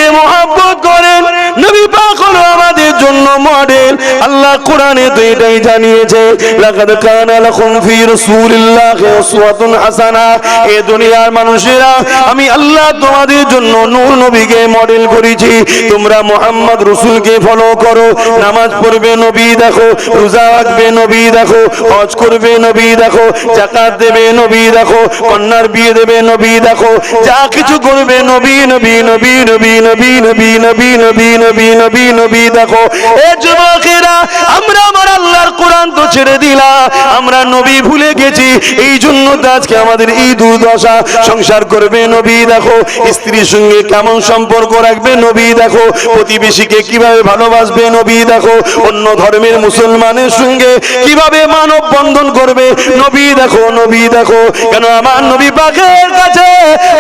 নবীকে মহব্বত করেন। নবী পাক হলো আমাদের জন্য মডেল। আল্লাহ কোরআনে তো এটাই জানিয়েছে, লাকাদ কানা লাকুম ফি রাসূলিল্লাহি উসওয়াতুন হাসানা। এই দুনিয়ার মানুষেরা, আমি আল্লাহ তোমাদের জন্য নূর নবীকে মডেল করেছি। তোমরা মুহাম্মদ রাসূলকে ফলো করো। নামাজ পড়বে নবী দেখো, রোজা রাখবে নবী দেখো, হজ করবে নবী দেখো, যাকাত দেবে নবী দেখো, কন্যার বিয়ে দেবে নবী দেখো, যা কিছু করবে নবী নবী নবী নবী নবী নবী নবী নবী নবী নবী নবী দেখো। এ যুবকেরা, আমরা আমার আল্লাহর কোরআন তো ছেড়ে দিলাম, আমরা নবী ভুলে গেছি। এই জন্য তো আজকে আমাদের এই দুর্দশা। সংসার করবে নবী দেখো, স্ত্রীর সঙ্গে কেমন সম্পর্ক রাখবে নবী দেখো, প্রতিবেশীকে কিভাবে ভালোবাসবে নবী দেখো, অন্য ধর্মের মুসলমানের সঙ্গে কিভাবে মানব বন্ধন করবে নবী দেখো, নবী দেখো। কেন আমার নবী পাকের কাছে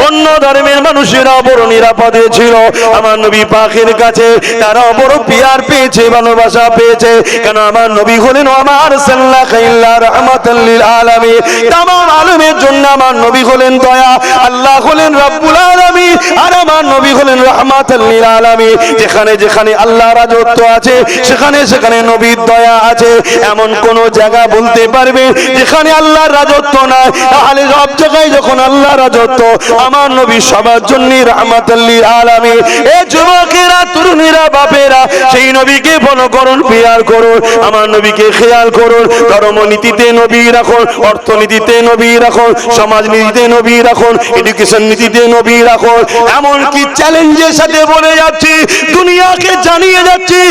অন্য ধর্মের মানুষেরা বড় নিরাপদে ছিল, আমার নবী পাকের কাছে তারা বড় পিয়ার পেয়েছে, ভালোবাসা পেয়েছে। কেন আমার নবী হলেন আমার সাল্লাল্লাহু রাহমাতাল লিল আলামিন, তামাম আলমের জন্য আমার নবী হলেন দয়া। আল্লাহ হলেন রব্বুল আলামিন, আর আমার নবী হলেন রাহমাতাল লিল আলামিন। যেখানে যেখানে আল্লাহ রাজত্ব আছে, সেখানে সেখানে নবীর দয়া আছে। এমন কোন জায়গা বলতে পারবে যেখানে আল্লাহর রাজত্ব নাই? তাহলে সব জায়গায় যখন আল্লাহ রাজত্ব, আমার নবী সবার জন্য রাহমাতাল লিল আলামিন। এই যুবকেরা, তরুণীরা, বাপেরা, সেই নবীকে ফলো করুন, পিয়ার করুন, আমার নবীকে খেয়াল করুন। ধর্মনীতিতে নবী রাখুন, অর্থনীতিতে নবী রাখুন, সমাজনীতিতে নবী রাখুন, এডুকেশন নীতিতে নবী রাখুন। এমনকি চ্যালেঞ্জের সাথে বলে যাচ্ছি, দুনিয়াকে জানিয়ে যাচ্ছি,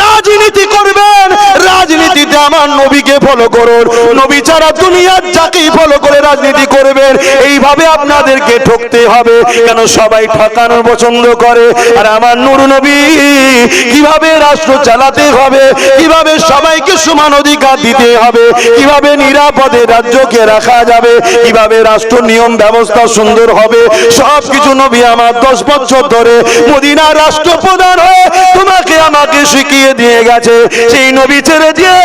রাজনীতি করবেন, রাজনীতিতে আমার নবীকে ফলো করুন। নবী ছাড়া দুনিয়ার যাকেই ফলো করে রাজনীতি করবেন, এইভাবে আপনাদেরকে ঠকতে হবে। কেন সবাই ঠকানোর পছন্দ করে, আর আমার নূর নবী কিভাবে রাষ্ট্র চালাতে হবে, কিভাবে সবাইকে সমান অধিকার দিতে হবে, কিভাবে নিরাপদে রাজ্যকে রাখা যাবে, কিভাবে রাষ্ট্র নিয়ম ব্যবস্থা সুন্দর হবে, সবকিছু নবী আমার 10 বছর ধরে মদিনার রাষ্ট্রপ্রধান হয়ে তোমাকে আমাকে শিখিয়ে দিয়ে গেছে। সেই নবী ছেড়ে দিয়ে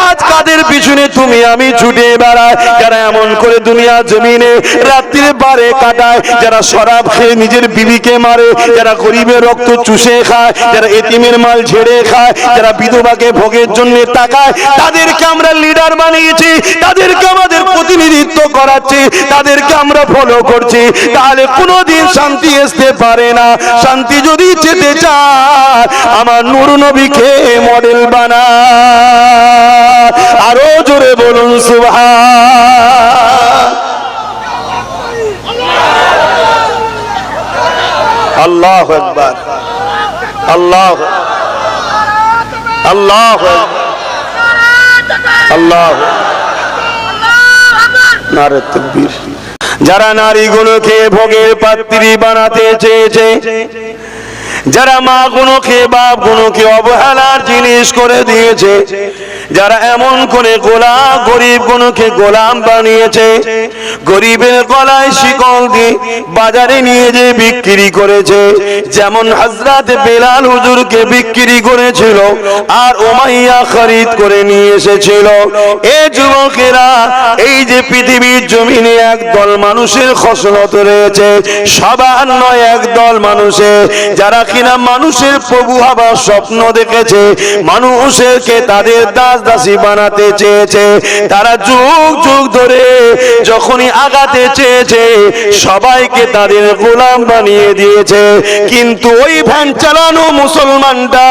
আজ কাদের পিছনে তুমি আমি ছুটে বেড়াই? যারা এমন করে দুনিয়া জমিনে রাত্রির বারে কাটায়, যারা শরাব খেয়ে নিজের বিবিকে মারে, যারা গরিবের রক্ত চুষে খায়, যারা এতিমের মাল ঝেড়ে খায়, যারা বিধবাকে ভোগের জন্য তাকায়, তাদেরকে আমরা লিডার বানিয়েছি, তাদেরকে আমাদের প্রতিনিধিত্ব করাচ্ছি, তাদেরকে আমরা ফলো করছি। তাহলে কোনোদিন শান্তি আসতে পারে না। শান্তি যদি যেতে চায়, আমার নূর নবীকে মডেল বানা। আরো জোরে বলুন সুবহান আল্লাহু আকবার, আল্লাহ আল্লাহ আল্লাহ নারে তাকবীর। যারা নারীগুলোকে ভোগের পাত্রী বানাতে চেয়েছে, যারা মা গুলোকে বাপ গুলোকে অবহেলার জিনিস করে দিয়েছে, যারা এমন করে গরিব গুলোকে গোলাম বানিয়েছে, গরিবের গলায় শিকল দিয়ে বাজারে নিয়ে যে বিক্রি করেছে, যেমন হযরত বেলাল হুজুরকে বিক্রি করেছিল আর উমাইয়া খরিদ করে নিয়ে এসেছিল। এই যুবকেরা, এই যে পৃথিবীর জমিনে একদল মানুষের খসলত রয়েছে, সবার নয়, একদল মানুষের, যারা কিনা মানুষের প্রভু হবার স্বপ্ন দেখেছে, মানুষকে তাদের দাস দাসী বানাতে চেয়েছে। তারা যুগ যুগ ধরে যখনই আগাতে চেয়েছে, সবাইকে তাদের গোলাম বানিয়ে দিয়েছে। কিন্তু ওই ভ্যান চালানো মুসলমানটা,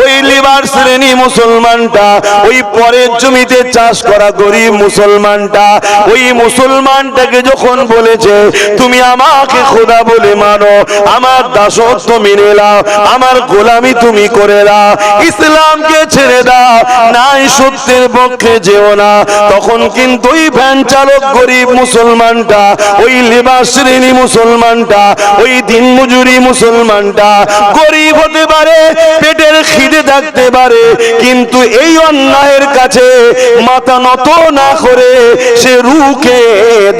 ওই লিবার শ্রেণী মুসলমানটা, ওই পরের জমিতে চাষ করা গরিব মুসলমানটা, ওই মুসলমানটাকে যখন বলেছে তুমি আমাকে খোদা বলে মানো, আমার দাসত্ব মেনে নাও, আমার গোলামি তুমি করে দাও, ইসলামকে ছেড়ে দাও, নাই সত্যের পক্ষে যেও না, তখন কিন্তু ওই ভ্যান চালক গরিব মুসলমানটা, ওই লেবার শ্রেণী মুসলমানটা, ওই দিন মজুরি মুসলমানটা গরিব হতে পারে, পেটের খিদে থাকতে পারে, কিন্তু এই অন্যায়ের কাছে মাথা নত না করে সে রুখে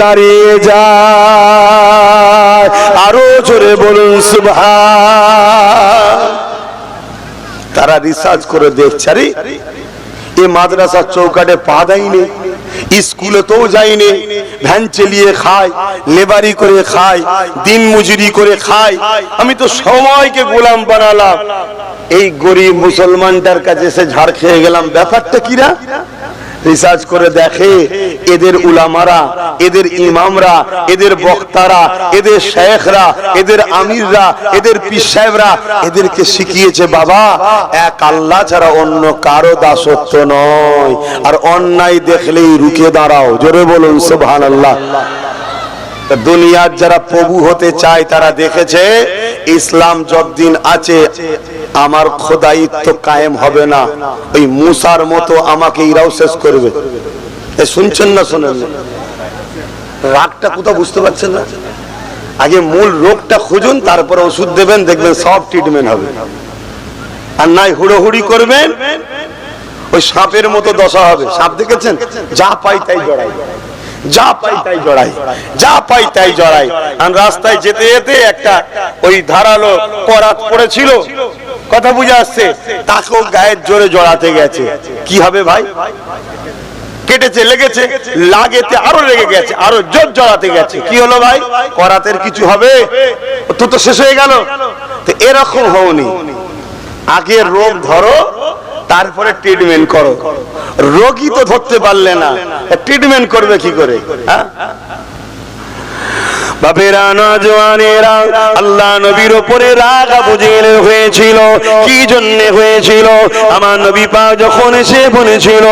দাঁড়িয়ে যায়। আরো জোরে বলুন সুবহান। তারা রিসার্চ করে দেখছে, আরে এই মাদ্রাসার চৌকাটে পা দেয়নি, স্কুলে তো যায়নি, ভ্যান চালিয়ে খায়, লেবারি করে খায়, দিন মজুরি করে খায়। আমি তো সময়কে গোলাম বানালাম, এই গরিব মুসলমানটার কাছে এসে ঝাড় খেয়ে গেলাম। ব্যাপারটা কিরা রিসার্চ করে দেখে, এদের উলামারা, এদের ইমামরা, এদের বক্তারা, এদের শেখরা, এদের আমিররা, এদের পীর সাহেবরা এদেরকে শিখিয়েছে বাবা এক আল্লাহ ছাড়া অন্য কারো দাসত্ব নয়, আর অন্যায় দেখলেই রুখে দাঁড়াও। জোরে বলুন সুবহানাল্লাহ। দুনিয়ার যারা প্রভু হতে চায় তারা দেখেছে ইসলাম যতদিন আছে আমার খোদাইত্ব কায়েম হবে না, ওই মুসার মতো আমাকে ইরাও শেষ করবে। শুনছেন না শোনেন? রাগটা কোথাও বুঝতে পারছেন না? আগে মূল রোগটা খুঁজুন, তারপরে ওষুধ দেবেন, দেখবেন সব ট্রিটমেন্ট হবে। আর নাই হুড়োহুড়ি করবেন, ওই সাপের মতো দশা হবে। সাপ দেখেছেন? যা পাই তাই জড়াই, যা পাই তাই জড়াই, যা পাই তাই জড়াই। আর রাস্তায় যেতে যেতে একটা ওই ধারালো করাত পড়েছিল, কথা বুঝে আসছে, তাকেও গায়ের জোরে জড়াতে গেছে। কি হবে ভাই? কেটেছে, লেগেছে, লাগেতে আরো লেগে গেছে, আরো জোর জড়াতে গেছে। কি হলো ভাই? করাতের কিছু হবে? তো শেষ হয়ে গেল। তো এরকম হওনি, আগে রোগ ধরো তারপরে ট্রিটমেন্ট করো। রোগী তো ধরতে পারলে না, ট্রিটমেন্ট করবে কি করে? হ্যাঁ বাপেরা, নওজওয়ানেরা, আল্লাহ নবীর উপরে রাগ আবু জেহেলের হয়েছিল। কি জন্য হয়েছিল? আমার নবী পাক যখন এসে বলেছিল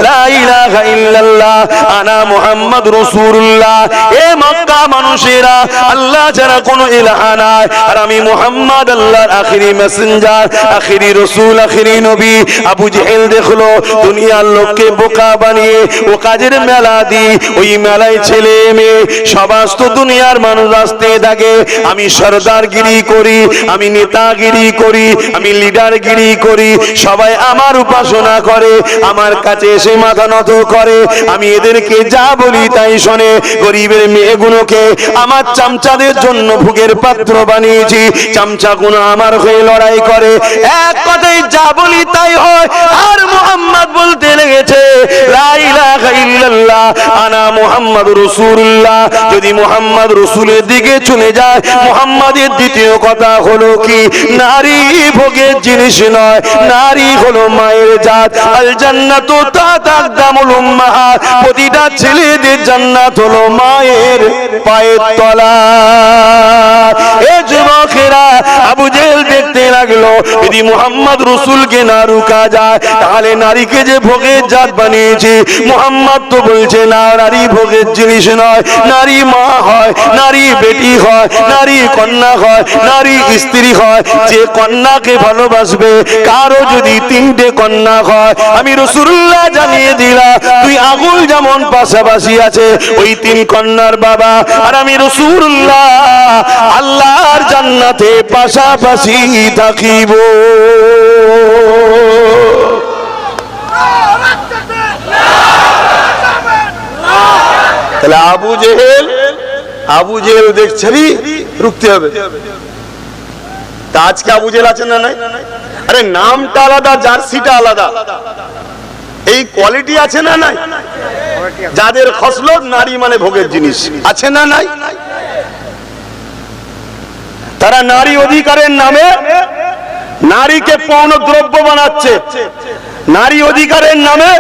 লা ইলাহা ইল্লাল্লাহ আনা মুহাম্মাদুর রাসূলুল্লাহ, এ মক্কা মানুষেরা আল্লাহ ছাড়া কোনো ইলাহ নাই, আর আমি মুহাম্মদ আল্লাহর আখিরি মেসেঞ্জার, আখিরি রাসূল, আখিরি নবী। আবু জেহেল দেখলো দুনিয়ার লোককে বোকা বানিয়ে ও কাজের মেলা দি, ওই মেলায় ছেলে মেয়ে সমস্ত দুনিয়ার মানুষ আসতে থাকে। আমি সরদারগিরি করি, আমি নেতাগিরি করি, আমি লিডারগিরি করি, সবাই আমার উপাসনা করে, আমার কাছে এসে মাথা নত করে। আমি এদেরকে যা বলি তাই শোনে। গরিবের মেয়েগুলোকে আমার চামচাদের জন্য ভোগের পাত্র বানিয়েছি, চামচাগুলো আমার হয়ে লড়াই করে। এক কথায় যা বলি তাই হয়। আর মুহাম্মদ বলতে লেগেছে লা ইলাহা ইল্লাল্লাহ আনা মুহাম্মাদুর রাসূলুল্লাহ। যদি মুহাম্মদ রাসূলের দিকে চলে যায়, মুহাম্মাদের দ্বিতীয় কথা হলো কি, নারী ভোগের জিনিস নয়, নারী হলো মায়ের জাত। আল জান্নাতু তাতাকদামুল উম্মাহাত, প্রতিটা ছেলেদের জান্নাত হলো মায়ের পায়ের তলা। এ যুবকেরা, আবু জেহেল দেখতে লাগলো যদি মুহাম্মদ রাসূলকে না রুকা যায় তাহলে নারীকে যে ভোগের জাত বানিয়েছে। মুহাম্মদ তো বলছে না, নারী ভোগের জিনিস নয়, নারী মা হয়, নারী বেটি হয়, নারী কন্যা হয়, নারী স্ত্রী হয়। যে কন্যাকে ভালোবাসবে, কারো যদি তিনটে কন্যা হয়, আমি রাসূলুল্লাহ জানিয়ে দিলাম দুই আঙুল যেমন পাশাপাশি আছে, ওই তিন কন্যার বাবা আর আমি রাসূলুল্লাহ আল্লাহর জান্নাতে পাশাপাশি থাকিব। তাহলে আবু জেহেল দেখছে রুখতে হবে। তা আজকে আবু জেহেল আছে না নাই? আরে নামটা আলাদা, জার্সিটা আলাদা, এই কোয়ালিটি আছে না নাই? যাদের খসলত নারী মানে ভোগের জিনিস আছে না নাই? তারা নারী অধিকারের নামে নারীকে পণ্য দ্রব্য বানাচ্ছে, নারী অধিকারের নামে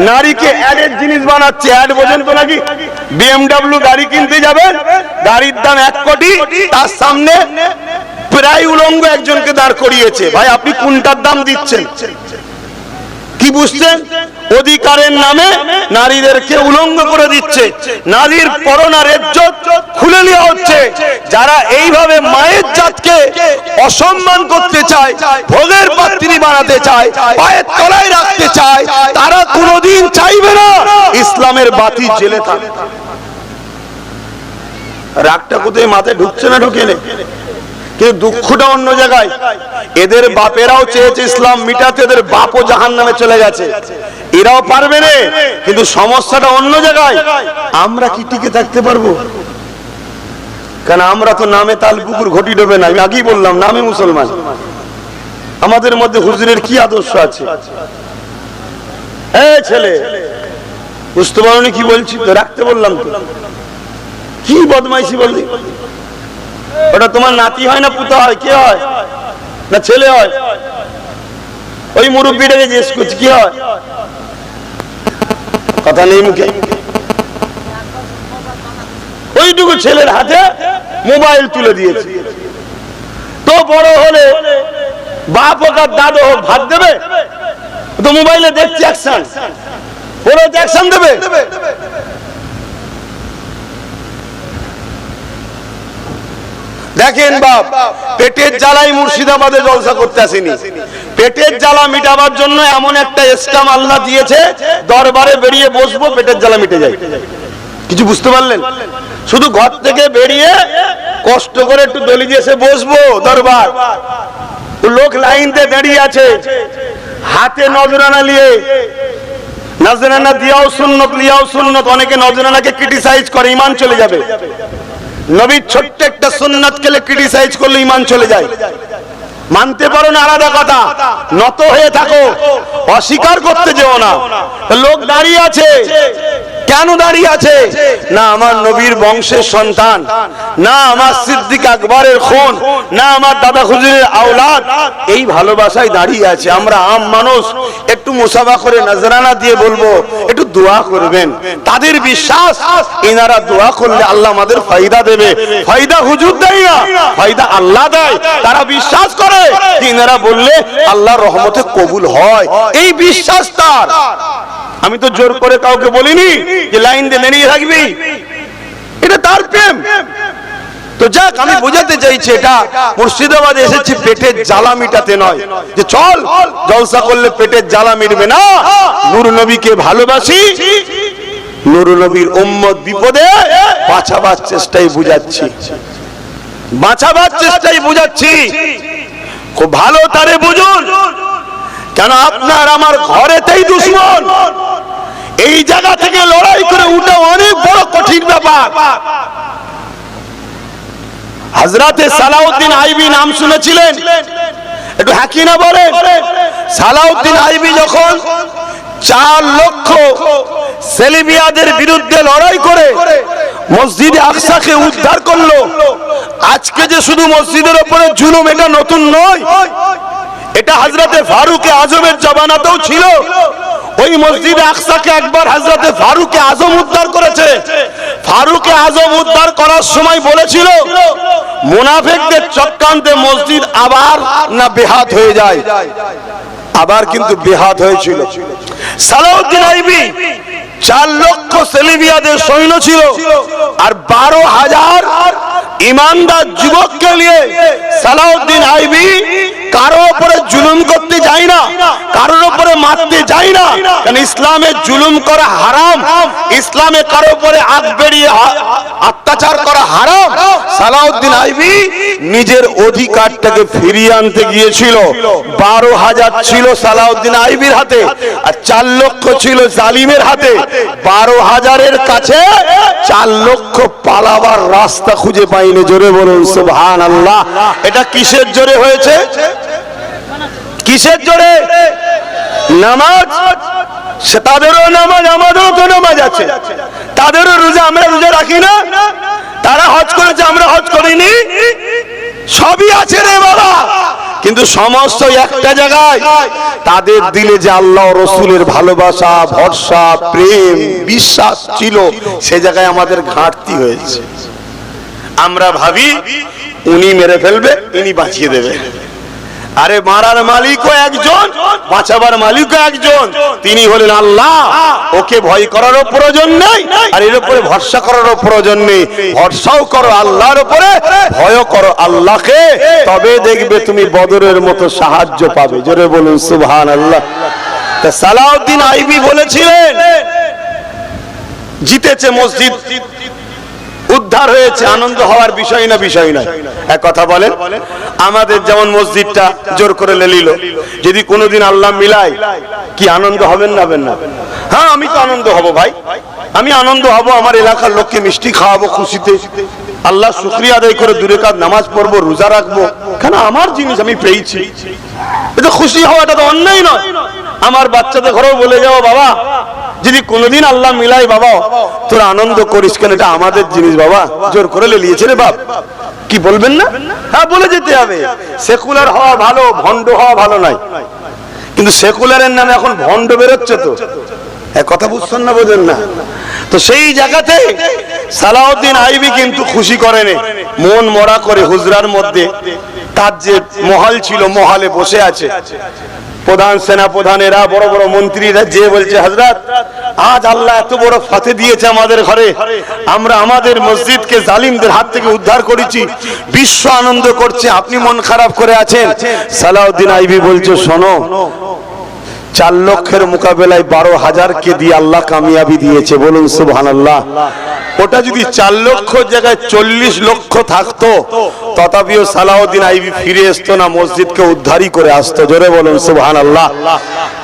নারীকে অ্যাডের জিনিস বানাচ্ছে। অ্যাড বোঝেন তো নাকি? BMW গাড়ি কিনতে যাবেন, গাড়ির দাম 1 কোটি, তার সামনে প্রায় উলঙ্গ একজনকে দাঁড় করিয়েছে। ভাই আপনি কোনটার দাম দিচ্ছেন? কি বুঝছেন? অধিকারের নামে নারীদেরকে উলঙ্গ করে দিচ্ছে, নারীর পরনার ইজ্জত খুলে নেওয়া হচ্ছে। যারা এইভাবে মায়ের জাতকে অসম্মান করতে চায়, ভোগের পাত্রী বানাতে চায়, পায়ের তলায় রাখতে চায়, তারা কোনোদিন চাইবে না ইসলামের বাতি জ্বেলে থাকে। রাগটা কোথায় মাথায় ঢুকছে না? ঢুকে নেই, কিন্তু দুঃখটা অন্য জায়গায়। এদের বাপেরাও চেয়েছে ইসলাম মিটাতে, এদের বাপও জাহান্নামে চলে গেছে, এরাও পারবে না, কিন্তু সমস্যাটা অন্য জায়গায়। আমরা কি টিকে থাকতে পারবো? কারণ আমরা তো নামে তাল পুকুর ঘটি ডোবে না। আমি আগেই বললাম নামে মুসলমান। আমাদের মধ্যে হুজুরের কি আদর্শ আছে? এই ছেলে বুঝতে পারোনি কি বলছি? তো রাখতে বললাম তো। কি বদমাইশি বললি? ওটা তোমার নাতি হয় না পুতা হয়? কে হয়? না ছেলে হয়? ওই মুরব্বীটাকে জিজ্ঞেস করছি কি হয়? কথা নেই মুখে। ওইটুকু ছেলের হাতে মোবাইল তুলে দিয়েছে। তো বড় হলে বাপ হোক আর দাদু হোক ভাত দেবে? তো মোবাইলে দেখছি অ্যাকশন, ওরা অ্যাকশন দেবে। দেখেন বাপ, পেটের জ্বালাই মুর্শিদাবাদে জলসা করতে আসেনি, পেটের জ্বালা মিটাবার জন্য এমন একটা স্টাম আল্লাহ দিয়েছে, দরবারে বেরিয়ে বসবো পেটের জ্বালা মিটে যায়। কিছু বুঝতে পারলেন? শুধু ঘর থেকে বেরিয়ে কষ্ট করে একটু দলি দিয়ে এসে বসবো দরবার, লোক লাইন দিয়ে দাঁড়িয়ে আছে, হাতে নজরানা নিয়ে, নজরানা দিয়াও সুন্নত লিয়াও সুন্নত। অনেকে নজরানাকে ক্রিটিসাইজ করে, ঈমান চলে যাবে। নবীর ছোট্ট একটা সুন্নাতকে ক্রিটিসাইজ করলে ঈমান চলে যায়। মানতে পারো না আলাদা কথা, নত হয়ে থাকো, অস্বীকার করতে যেও না। লোক দাঁড়িয়ে আছে, কেন দাঁড়িয়ে আছে? না আমার নবীর বংশের সন্তান, না আমার সিদ্দিক আকবরের খুন, না আমার দাদা হুজুরের আওলাদ, এই ভালোবাসায় দাঁড়িয়ে আছে। আমরা আম মানুষ একটু মুসাফা করে নজরানা দিয়ে বলবো একটু দোয়া করবেন। তাদের বিশ্বাস এনারা দোয়া করলে আল্লাহ আমাদের ফায়দা দেবে। ফায়দা হুজুর দেয় না, ফায়দা আল্লাহ দেয়। তারা বিশ্বাস করে এনারা বললে আল্লাহর রহমতে কবুল হয়, এই বিশ্বাস তার। আমি তো জোর করে কাউকে বলিনি যে লাইন দিয়ে দাঁড়িয়ে থাকবি, এটা তার প্রেম। তো যাক, আমি বোঝাতে চাইছি এটা মুর্শিদাবাদে এসেছি পেটের জ্বালা মিটাতে নয়, যে চল জলসা করলে পেটের জ্বালা মিটবে না। নূর নবীকে ভালোবাসি, নূর নবীর উম্মত বিপদে বাঁচাবার চেষ্টাই বুঝাচ্ছি, বাঁচাবার চেষ্টাই বুঝাচ্ছি। খুব ভালো তারে বুঝুন, কেন আপনার আমার ঘরেতেই দুশমন। এই জায়গা থেকে লড়াই করে উঠে অনেক বড় কঠিন ব্যাপার। হযরতে সালাউদ্দিন আইবি নাম শুনেছিলেন? একটু হ্যাঁ কি না বলেন। সালাউদ্দিন আইবি যখন 4 লক্ষ সেলিবিয়াদের বিরুদ্ধে লড়াই করে মসজিদে আকসাকে উদ্ধার করলো। আজকে যে শুধু মসজিদের উপরে জুলুম, এটা নতুন নয়, এটা হযরতে ফারুকে আজমের জমানাতেও ছিল। ওই মসজিদে আকসাকে একবার হযরতে ফারুকে আজম উদ্ধার করেছে। ফারুকে আজম উদ্ধার করার সময় বলেছিল মুনাফিকদের চক্রান্তে মসজিদ আবার না বেহাত হয়ে যায়, আবার কিন্তু বেহাত হয়েছিল। সালাউদ্দিন আইবি 4 লক্ষ সেলিবিয়াদের সৈন্য ছিল, আর 12,000 ইমানদার যুবককে নিয়ে সালাউদ্দিন আইবি কারো উপরে জুলুম করতে যায় না, কারোর উপরে মারতে যায় না, কারণ ইসলামে জুলুম করা হারাম, ইসলামে কারো উপরে আগ বেরিয়ে অত্যাচার করা হারাম। সালাউদ্দিন আইবি নিজের অধিকারটাকে ফিরিয়ে আনতে গিয়েছিল। 12,000 ছিল সালাউদ্দিন আইবির হাতে, আর 4 লক্ষ ছিল জালিমের হাতে। 12,000-এর কাছে 4 লক্ষ পালাবার রাস্তা খুঁজে পাইনি। জোরে বলুন সুবহানাল্লাহ। এটা কিসের জোরে হয়েছে? কিসের জোরে? নামাজ। তাদেরও নামাজ, আমাদেরও তো নামাজ আছে, তাদেরও রোজা, আমরা রোজা রাখি না। তারা হজ করেছে, আমরা হজ করিনি, সবই আছে রে বাবা। কিন্তু সমস্যা একটা জায়গায়, তাদের দিলে যে আল্লাহ রসুলের ভালোবাসা, ভরসা, প্রেম, বিশ্বাস ছিল, সে জায়গায় আমাদের ঘাটতি হয়েছে। আমরা ভাবি উনি মেরে ফেলবে, ইনি বাঁচিয়ে দেবে। আরে মারার মালিকও একজন, বাঁচাবার মালিকও একজন, তিনি হলেন আল্লাহ। ওকে ভয় করারও প্রয়োজন নেই, আর এর উপরে ভরসা করারও প্রয়োজন নেই। ভরসাও করো আল্লাহর উপরে, ভয় করো আল্লাহকে, তবে দেখবে তুমি বদরের মতো সাহায্য পাবে। জোরে বলুন সুবহানাল্লাহ। তা সালাউদ্দিন আইবি বলেছিলেন জিতেছে মসজিদ, উদ্ধার হয়েছে, আনন্দ হওয়ার বিষয় না, বিষয় নয়। এক কথা বলেন, আমাদের যেমন মসজিদটা জোর করে নিল, যদি কোনোদিন আল্লাহ মিলাই, কি আনন্দ হবেন না হবেন না? হ্যাঁ, আমি তো আনন্দ হব ভাই, আমি আনন্দ হব। আমার এলাকার লোককে মিষ্টি খাওয়াবো খুশিতে, আল্লাহ শুকরিয়া আদায় করে 2 রাকাত নামাজ পড়বো, রোজা রাখবো, কেন আমার জিনিস আমি পেয়েছি। এটা খুশি হওয়াটা তো অন্যায় নয়। আমার বাচ্চাদের ঘরেও বলে যাও, বাবা যদি কোনোদিন আল্লাহ মিলাই বাবা তোরা আনন্দ করিস কেন, এটা আমাদের জিনিস বাবা, জোর করে লিয়েছে রে বাপ, কি বলবেন না? হ্যাঁ বলে যেতে হবে। সেকুলার হওয়া ভালো, ভণ্ড হওয়া ভালো নয়, কিন্তু সেকুলারের নামে এখন ভণ্ড বেরোচ্ছে তো, কথা বুঝছেন না, বোঝেন না? তো সেই জায়গাতে সালাউদ্দিন আইবি কিন্তু খুশি করেনি, মন মরা করে হুজরার মধ্যে তার যে মহল ছিল মহলে বসে আছে, প্রধান সেনা প্রধানেরা বড় বড় মন্ত্রীরা যে বলছে হযরত আজ আল্লাহ এত বড় ফাতে দিয়েছে আমাদের ঘরে, আমরা আমাদের মসজিদকে জালিমদের হাত থেকে উদ্ধার করেছি, বিশ্ব আনন্দ করছে, আপনি মন খারাপ করে আছেন। সালাউদ্দিন আইবি বলছে শোনো, 4 লক্ষের মোকাবেলায় 12,000কে দিয়ে আল্লাহ কামিয়াবি দিয়েছে, বলুন সুবহানাল্লাহ। ওটা যদি 4 লক্ষ জায়গায় 40 লক্ষ থাকতো তথাপিও সালাউদ্দিন আইবি ফিরে আসতো না, মসজিদকে উদ্ধারই করে আসতো, জোরে বলুন সুবহানাল্লাহ।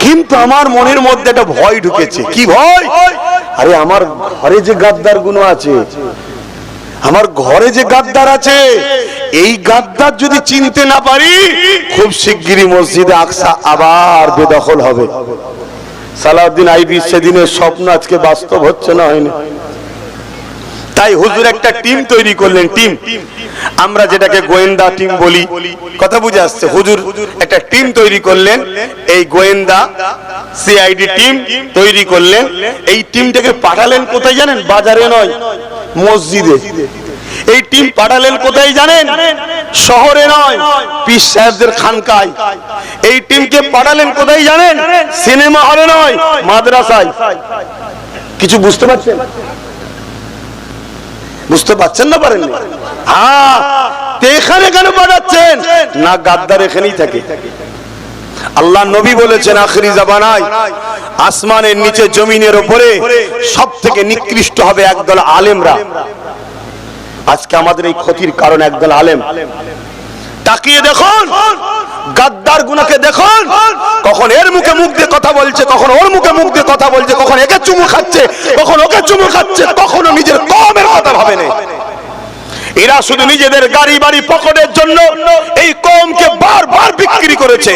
কিন্তু আমার মনের মধ্যে একটা ভয় ঢুকেছে, কি ভয়? আরে আমার ঘরে যে গাদ্দার গুলো আছে, আমার ঘরে যে গাদ্দার আছে, এই গাদ্দার যদি চিনতে না পারি খুব শিগগিরই মসজিদে আকসা আবার বেদখল হবে। সালাউদ্দিন আইবি সেদিনের স্বপ্ন আজকে বাস্তব হচ্ছে না, হয়নি? তাই হুজুর একটা টিম তৈরি করলেন, টিম আমরা যেটাকে গোয়েন্দা টিম বলি, কথা বুঝে আসছে? হুজুর একটা টিম তৈরি করলেন, এই গোয়েন্দা সিআইডি টিম তৈরি করলেন। এই টিমটাকে পাঠালেন কোথায় জানেন? বাজারে নয়, মসজিদে। এই টিম পাঠালেন কোথায় জানেন? শহরে নয়, পীর সাহেবদের খানকায়। এই টিমকে পাঠালেন কোথায় জানেন? সিনেমা হলে নয়, মাদ্রাসায়। কিছু বুঝতে পারছেন? বুঝতে পারছেন না? পারেন? হ্যাঁ, এখানে কেন পাঠাচ্ছেন? না গাদ্দার এখানেই থাকে। আল্লাহ নবী বলেছেন আখিরি জামানায় আসমানের নিচে জমিনের উপরে সব থেকে নিকৃষ্ট হবে একদল আলেমরা। আজকে আমাদের এই ক্ষতির কারণ একদল আলেম। তাকিয়ে দেখুন গাদ্দার গুনাকে দেখুন, কখন এর মুখে মুখ দিয়ে কথা বলছে, কখন ওর মুখে মুখ দিয়ে কথা বলছে, কখন একে চুমু খাচ্ছে, কখন ওকে চুমু খাচ্ছে, কখনো নিজের কওমের কথা ভাবে না। এরা শুধু নিজেদের গাড়ি বাড়ি পকেটের জন্য এই কওমকে বারবার বিক্রি করেছে,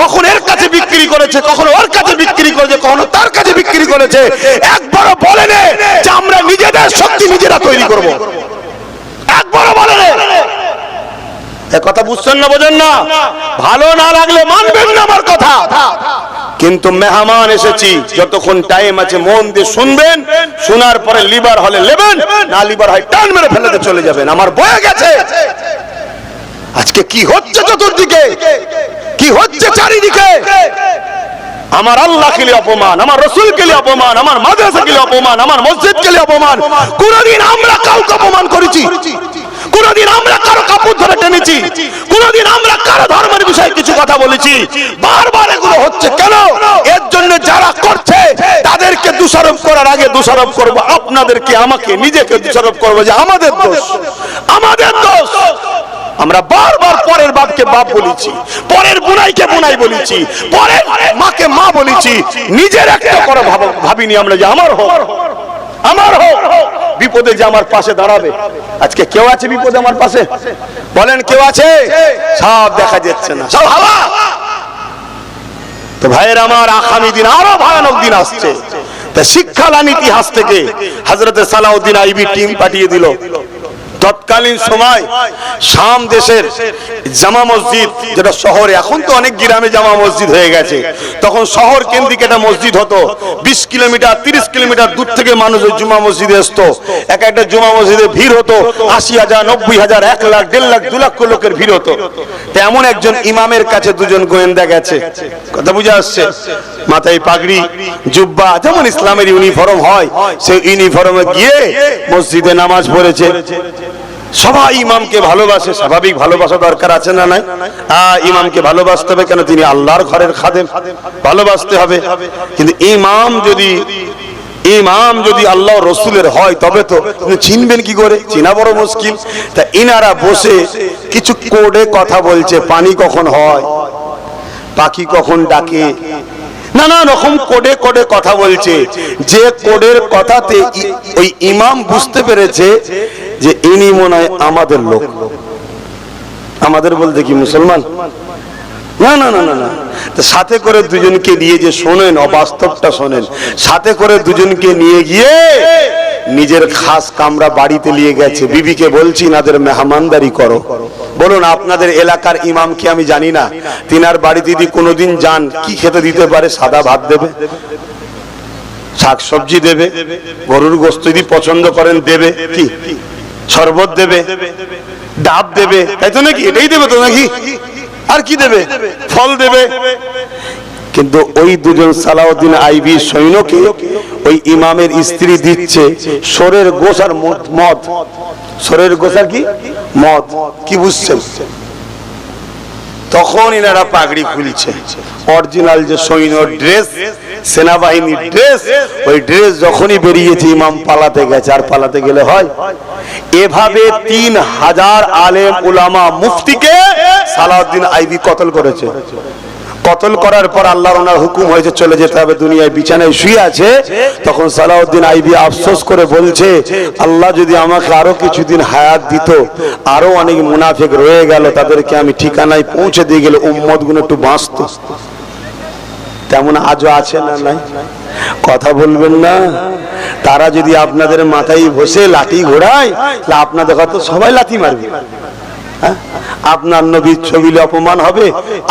কখন এর কাছে বিক্রি করেছে, কখন ওর কাছে বিক্রি করেছে, কখনো তার কাছে বিক্রি করেছে। একবারও বলেনি যে আমরা নিজেদের শক্তি নিজেরা তৈরি করব, একবারও বলেনি। কথা বুঝছেন না, বোঝেন না? ভালো না লাগলে মানবেন না আমার কথা, কিন্তু মেহমান এসেছি, যতক্ষণ টাইম আছে মন দিয়ে শুনবেন, শোনার পরে লিভার হলে নেবেন, না লিভার হয় টান মেরে ফেলে চলে যাবেন। আমার বয়ে গেছে আজকে কি হচ্ছে চতুর্দিকে, কি হচ্ছে চারিদিকে। আমার আল্লাহকে নিয়ে অপমান, আমার রাসূলকে নিয়ে অপমান, আমার মাদ্রাসাকে নিয়ে অপমান, আমার মসজিদকে নিয়ে অপমান। কোনদিন আমরা কাউকে অপমান করেছি? কোনদিন আমরা কারো কাপড় ধরে টেনেছি? কোনদিন আমরা কারো ধর্মের বিষয়ে কিছু কথা বলেছি? বারবার এগুলো হচ্ছে কেন? এর জন্য যারা করছে তাদেরকে দোষারোপ করার আগে দোষারোপ করব আপনাদেরকে, আমাকে নিজেকে দোষারোপ করব যে আমাদের দোষ, আমাদের দোষ। আমরা বারবার পরের বাপকে বাপ বলেছি, পরের বুনাইকে বুনাই বলেছি, পরের মাকে মা বলেছি, নিজের একটা করে ভাবিনি আমরা যে আমার হোক, আমার হোক, বিপদে যে আমার পাশে দাঁড়াবে। আজকে কেউ আছে বিপদে আমার পাশে? বলেন কেউ আছে? সব দেখা যাচ্ছে না, সব হাওয়া। তো ভাইয়ের আমার, আগামী দিন আরো ভয়ানক দিন আসছে। তা শিক্ষালান ইতিহাস থেকে হযরত সালাউদ্দিন আইবি টিম পাঠিয়ে দিল। তৎকালীন সময় শাম দেশের জামা মসজিদ, যেটা শহরে, এখন তো অনেক গ্রামে জামা মসজিদ হয়ে গেছে, তখন শহর কেন্দ্রিক একটা মসজিদ হতো। 20 কিলোমিটার 30 কিলোমিটার দূর থেকে মানুষ ওই জুমা মসজিদে আসতো। এক একটা জুমা মসজিদে ভিড় হতো 80,000, 90,000, 1 লাখ, 1.5 লাখ, 2 লক্ষ লোকের ভিড় হতো। তেমন একজন ইমামের কাছে দুজন গোয়েন্দা গেছে, কথা বুঝে আসছে, মাথায় পাগড়ি, জুব্বা, যেমন ইসলামের ইউনিফর্ম হয়, সেই ইউনিফর্মে গিয়ে মসজিদে নামাজ পড়েছে। সবাই ইমামকে ভালোবাসে, স্বাভাবিক ভালোবাসা দরকার আছে না নাই? ইমামকে ভালোবাসতে হবে কেন? তিনি আল্লাহর ঘরের খাদেম, ভালোবাসতে হবে। কিন্তু ইমাম যদি আল্লাহ রসুলের হয় তবে তো চিনবেন কি করে? চিনা বড় মুশকিল। তা ইনারা বসে কিছু কোডে কথা বলছে, পানি কখন হয়, পাখি কখন ডাকে, নানা রকম কোডে কোডে কথা বলছে। যে কোডের কথাতে ওই ইমাম বুঝতে পেরেছে যে ইনি মনে হয় আমাদের লোক। আমাদের বলতে কি মুসলমান? না না না না না, সাথে করে দুজনকে নিয়ে যে শোনেন, অবাস্তবটা শোনেন, সাথে করে দুজনকে নিয়ে গিয়ে নিজের খাস কামরা বাড়িতে নিয়ে গেছে। বিবিকে বলছি নাদের মেহমানদারি করো। বলুন আপনাদের এলাকার ইমামকে আমি জানি না, তিনার বাড়িতে যদি কোনোদিন যান কি খেতে দিতে পারে? সাদা ভাত দেবে, শাক সবজি দেবে, গরুর গোশত যদি পছন্দ করেন দেবে, কি শরবত দেবে, ডাব দেবে, তাই তো নাকি? এটাই দেবে তো নাকি? আর কি দেবে? ফল দেবে। কিন্তু ওই দুজন সালাউদ্দিন আইবি সৈন্যকে ওই ইমামের স্ত্রী দিচ্ছে সরের গোশ আর মদ। সরের গোশ আর কি? মদ। কি বুঝছেন? তখন এনারা পাগড়ি খুলছে, অরিজিনাল যে সৈন্য ড্রেস, সেনাবাহিনীর ড্রেস, ওই ড্রেস যখনই বেরিয়েছে ইমাম পালাতে গেছে। আর পালাতে গেলে হয়? এভাবে 3000 আলেম উলামা মুফতিকে সালাউদ্দিন আইবি কতল করেছে। কতল করার পর আল্লাহর ওনার হুকুম হয়েছে চলে যেতে হবে, দুনিয়ায় বিছানায় শুয়ে আছে। তখন সালাউদ্দিন আইবি আফসোস করে বলছে, আল্লাহ যদি আমাকে আরো কিছুদিন হায়াত দিত, আরো অনেক মুনাফিক রয়ে গেল, তাদেরকে আমি ঠিকানায় পৌঁছে দিয়ে গেলে উম্মত গুলো একটু বাঁচত। তেমন আজও আছে না নাই? কথা বলবেন না? তারা যদি আপনাদের মাথায় বসে লাঠি ঘোড়ায়, আপনাদের হয়তো সবাই লাঠি মারবে। আপনার নবীর ছবিলে অপমান হবে,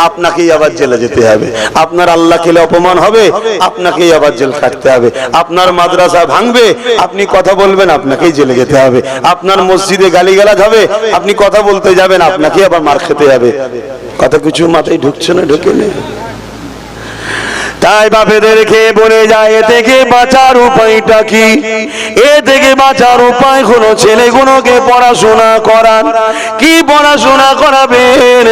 আপনাকেই আবার জেলে যেতে হবে। আপনার আল্লাহ খেলে অপমান হবে, আপনাকেই আবার জেল কাটতে হবে। আপনার মাদ্রাসা ভাঙবে, আপনি কথা বলবেন, আপনাকেই জেলে যেতে হবে। আপনার মসজিদে গালিগালাজ হবে, আপনি কথা বলতে যাবেন, আপনাকেই আবার মার খেতে হবে। কথা কিছু মাথায় ঢুকছে না? ঢুকে নেই। তাই বাপেদেরকে বলে যায়, এ থেকে বাঁচার উপায়টা কি? এ থেকে বাঁচার উপায় হলো ছেলেগুলোকে পড়াশোনা করান। কি পড়াশোনা করাবেন?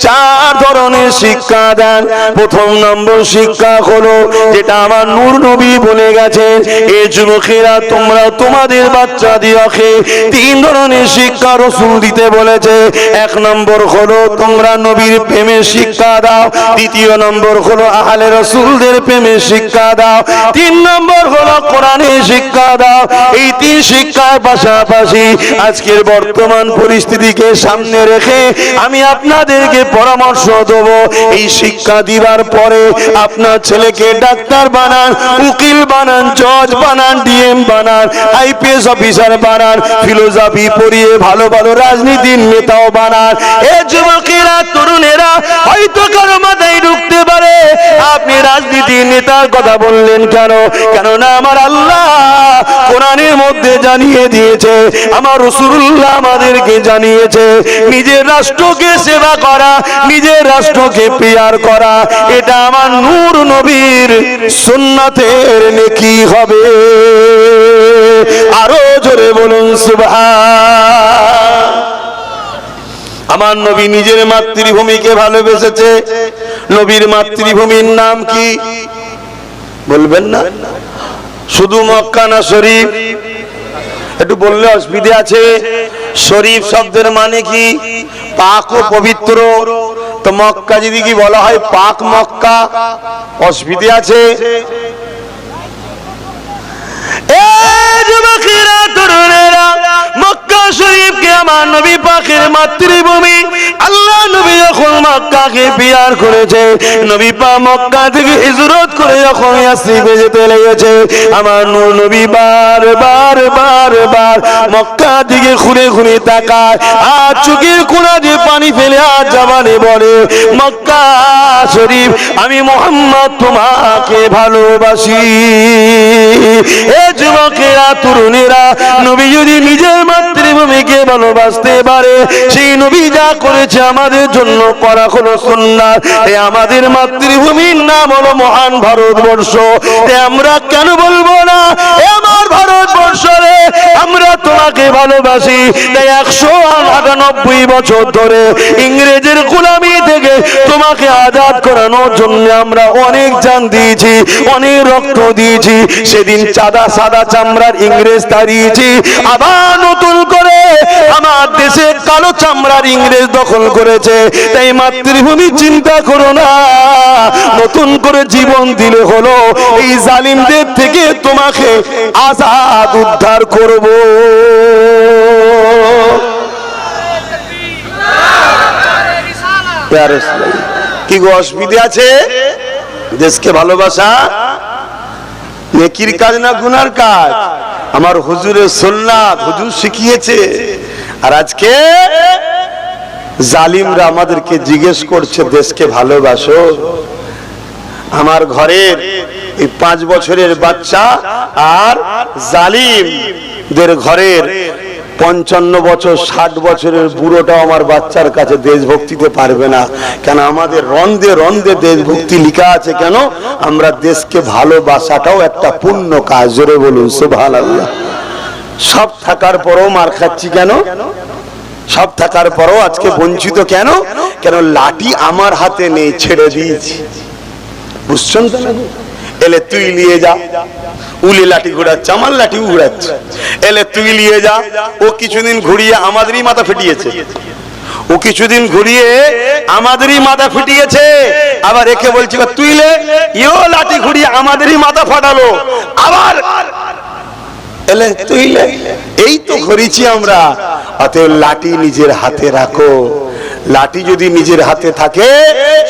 4 ধরনের শিক্ষা দেন। প্রথম নম্বর শিক্ষা হলো যেটা আমার নূর নবী বলে গেছেন, এ যুবকেরা তোমরা তোমাদের বাচ্চাদিওকে 3 ধরনের শিক্ষা রাসূল দিতে বলেছে। 1 নম্বর হলো তোমরা নবীর প্রেমের শিক্ষা দাও। দ্বিতীয় নম্বর হলো আহলে রাসূল প্রেমের শিক্ষা দাও। 3 নম্বর হলো কোরআনের শিক্ষা দাও। এই 3 শিক্ষার পাশাপাশি আজকের বর্তমান পরিস্থিতিকে সামনে রেখে আমি আপনাদেরকে পরামর্শ দেব, এই শিক্ষা দিবার পরে আপনার ছেলেকে ডাক্তার বানান, উকিল বানান, জজ বানান, ডিএম বানান, আইপিএস অফিসার বানান, ফিলোসফি পড়িয়ে ভালো ভালো রাজনীতির নেতাও বানান। এ যুবকেরা, তরুণেরা, হয়তো কারো মাথায় ঢুকতে পারে আপনি রাজনীতির নেতার কথা বললেন কেন? কেননা আমার আল্লাহ কোরআনের মধ্যে জানিয়ে দিয়েছে, আমার রাসূলুল্লাহ আমাদেরকে জানিয়েছে, নিজের রাষ্ট্রকে সেবা করা, নিজের রাষ্ট্রকে পিয়ার করা, এটা আমার নূর নবীর সুন্নাতের নেকি হবে। আরো জোরে বলুন সুবহান। আমার নবী নিজের মাতৃভূমিকে ভালোবেসেছে। নবীর মাতৃভূমির নাম কি বলবেন না? শুধু মক্কা না শরীফ? একটু বললে অসুবিধা আছে। শরীফ শব্দের মানে কি? পাক ও পবিত্র। তো মক্কা যদি কি বলা হয় পাক মক্কা, অসুবিধা আছে? যুবকেরা, তরুণেরা, মক্কা শরীফকে আমার নবী পাকের মাতৃভূমি। আল্লাহ নবী যখন মক্কাকে বিয়ার করেছে, নবী পাক মক্কা থেকে হিজরত করে যখন ইয়াসরিবে যেতে লেগেছে, আমার নূর নবী বারবার বারবার মক্কা দিকে ঘুরে ঘুরে তাকায়, আর চোখের কোণা দিয়ে পানি ফেলে আর জবানে বলে, মক্কা শরীফ, আমি মুহাম্মদ তোমাকে ভালোবাসি। এ যুবকেরা, তরুণেরা, নবী যদি নিজের মাতৃভূমিকে ভালোবাসতে পারে, সেই নবী যা করেছে আমাদের জন্য করা হলো সুন্নাত। আমাদের মাতৃভূমির নাম হলো মহান ভারতবর্ষ। আমরা কেন বলবো না, আমার ভারতবর্ষ রে, আমরা তোমাকে ভালোবাসি। তাই 198 বছর ধরে ইংরেজের গোলামি থেকে তোমাকে আজাদ করানোর জন্য আমরা অনেক জান দিয়েছি, অনেক রক্ত দিয়েছি। সেদিন সাদা চামড়ার ইংরেজ তাড়িয়েছি, আবার নতুন করে আমার দেশে কালো চামড়ার ইংরেজ দখল করেছে। তাই মাতৃভূমি চিন্তা করো না, নতুন করে জীবন দিলে হলো এই জালিমদের থেকে তোমাকে আজাদ উদ্ধার করব। কি গো অসুবিধা আছে? দেশকে ভালোবাসা নেকির কাজ না গুনার কাজ? আমার হুজুরের সুন্নাত, হুজুর শিখিয়েছে। আর আজকে জালিমরা আমাদেরকে জিজ্ঞেস করছে দেশকে ভালোবাসো। আমার ঘরের এই 5 বছরের বাচ্চা আর জালিমদের ঘরের 55 বছর 60 বছরের বুড়োটাও আমার বাচ্চার কাছে দেশভক্তিতে পারবে না। কেন? আমাদের রন্ধে রন্ধে দেশভক্তি লেখা আছে। কেন? আমরা দেশকে ভালোবাসাটাও একটা পুণ্য কাজ। জোরে বলুন সুবহানাল্লাহ। সব থাকার পরও মার খাচ্ছি কেন? সব থাকার পরও আজকে বঞ্চিত কেন? কেন লাঠি আমার হাতে নেই, ছেড়ে দিয়েছি। বুঝছেন তো? এলে তুই নিয়ে যা, উলি লাঠি ঘুরাচ্ছে, আমার লাঠি ঘুরাচ্ছে। এলে তুই নিয়ে যা। ও কিছুদিন ঘুরিয়ে আমাদেরই মাথা ফেটিয়েছে, ও কিছুদিন ঘুরিয়ে আমাদেরই মাথা ফিটিয়েছে। আবার একে বলছি তুই লে, ইও লাঠি ঘুরিয়ে আমাদেরই মাথা ফাটালো। আবার এলে তুই লে। এই তো ঘুরিয়েছি আমরা। অতএব লাঠি নিজের হাতে রাখো। লাঠি যদি নিজের হাতে থাকে,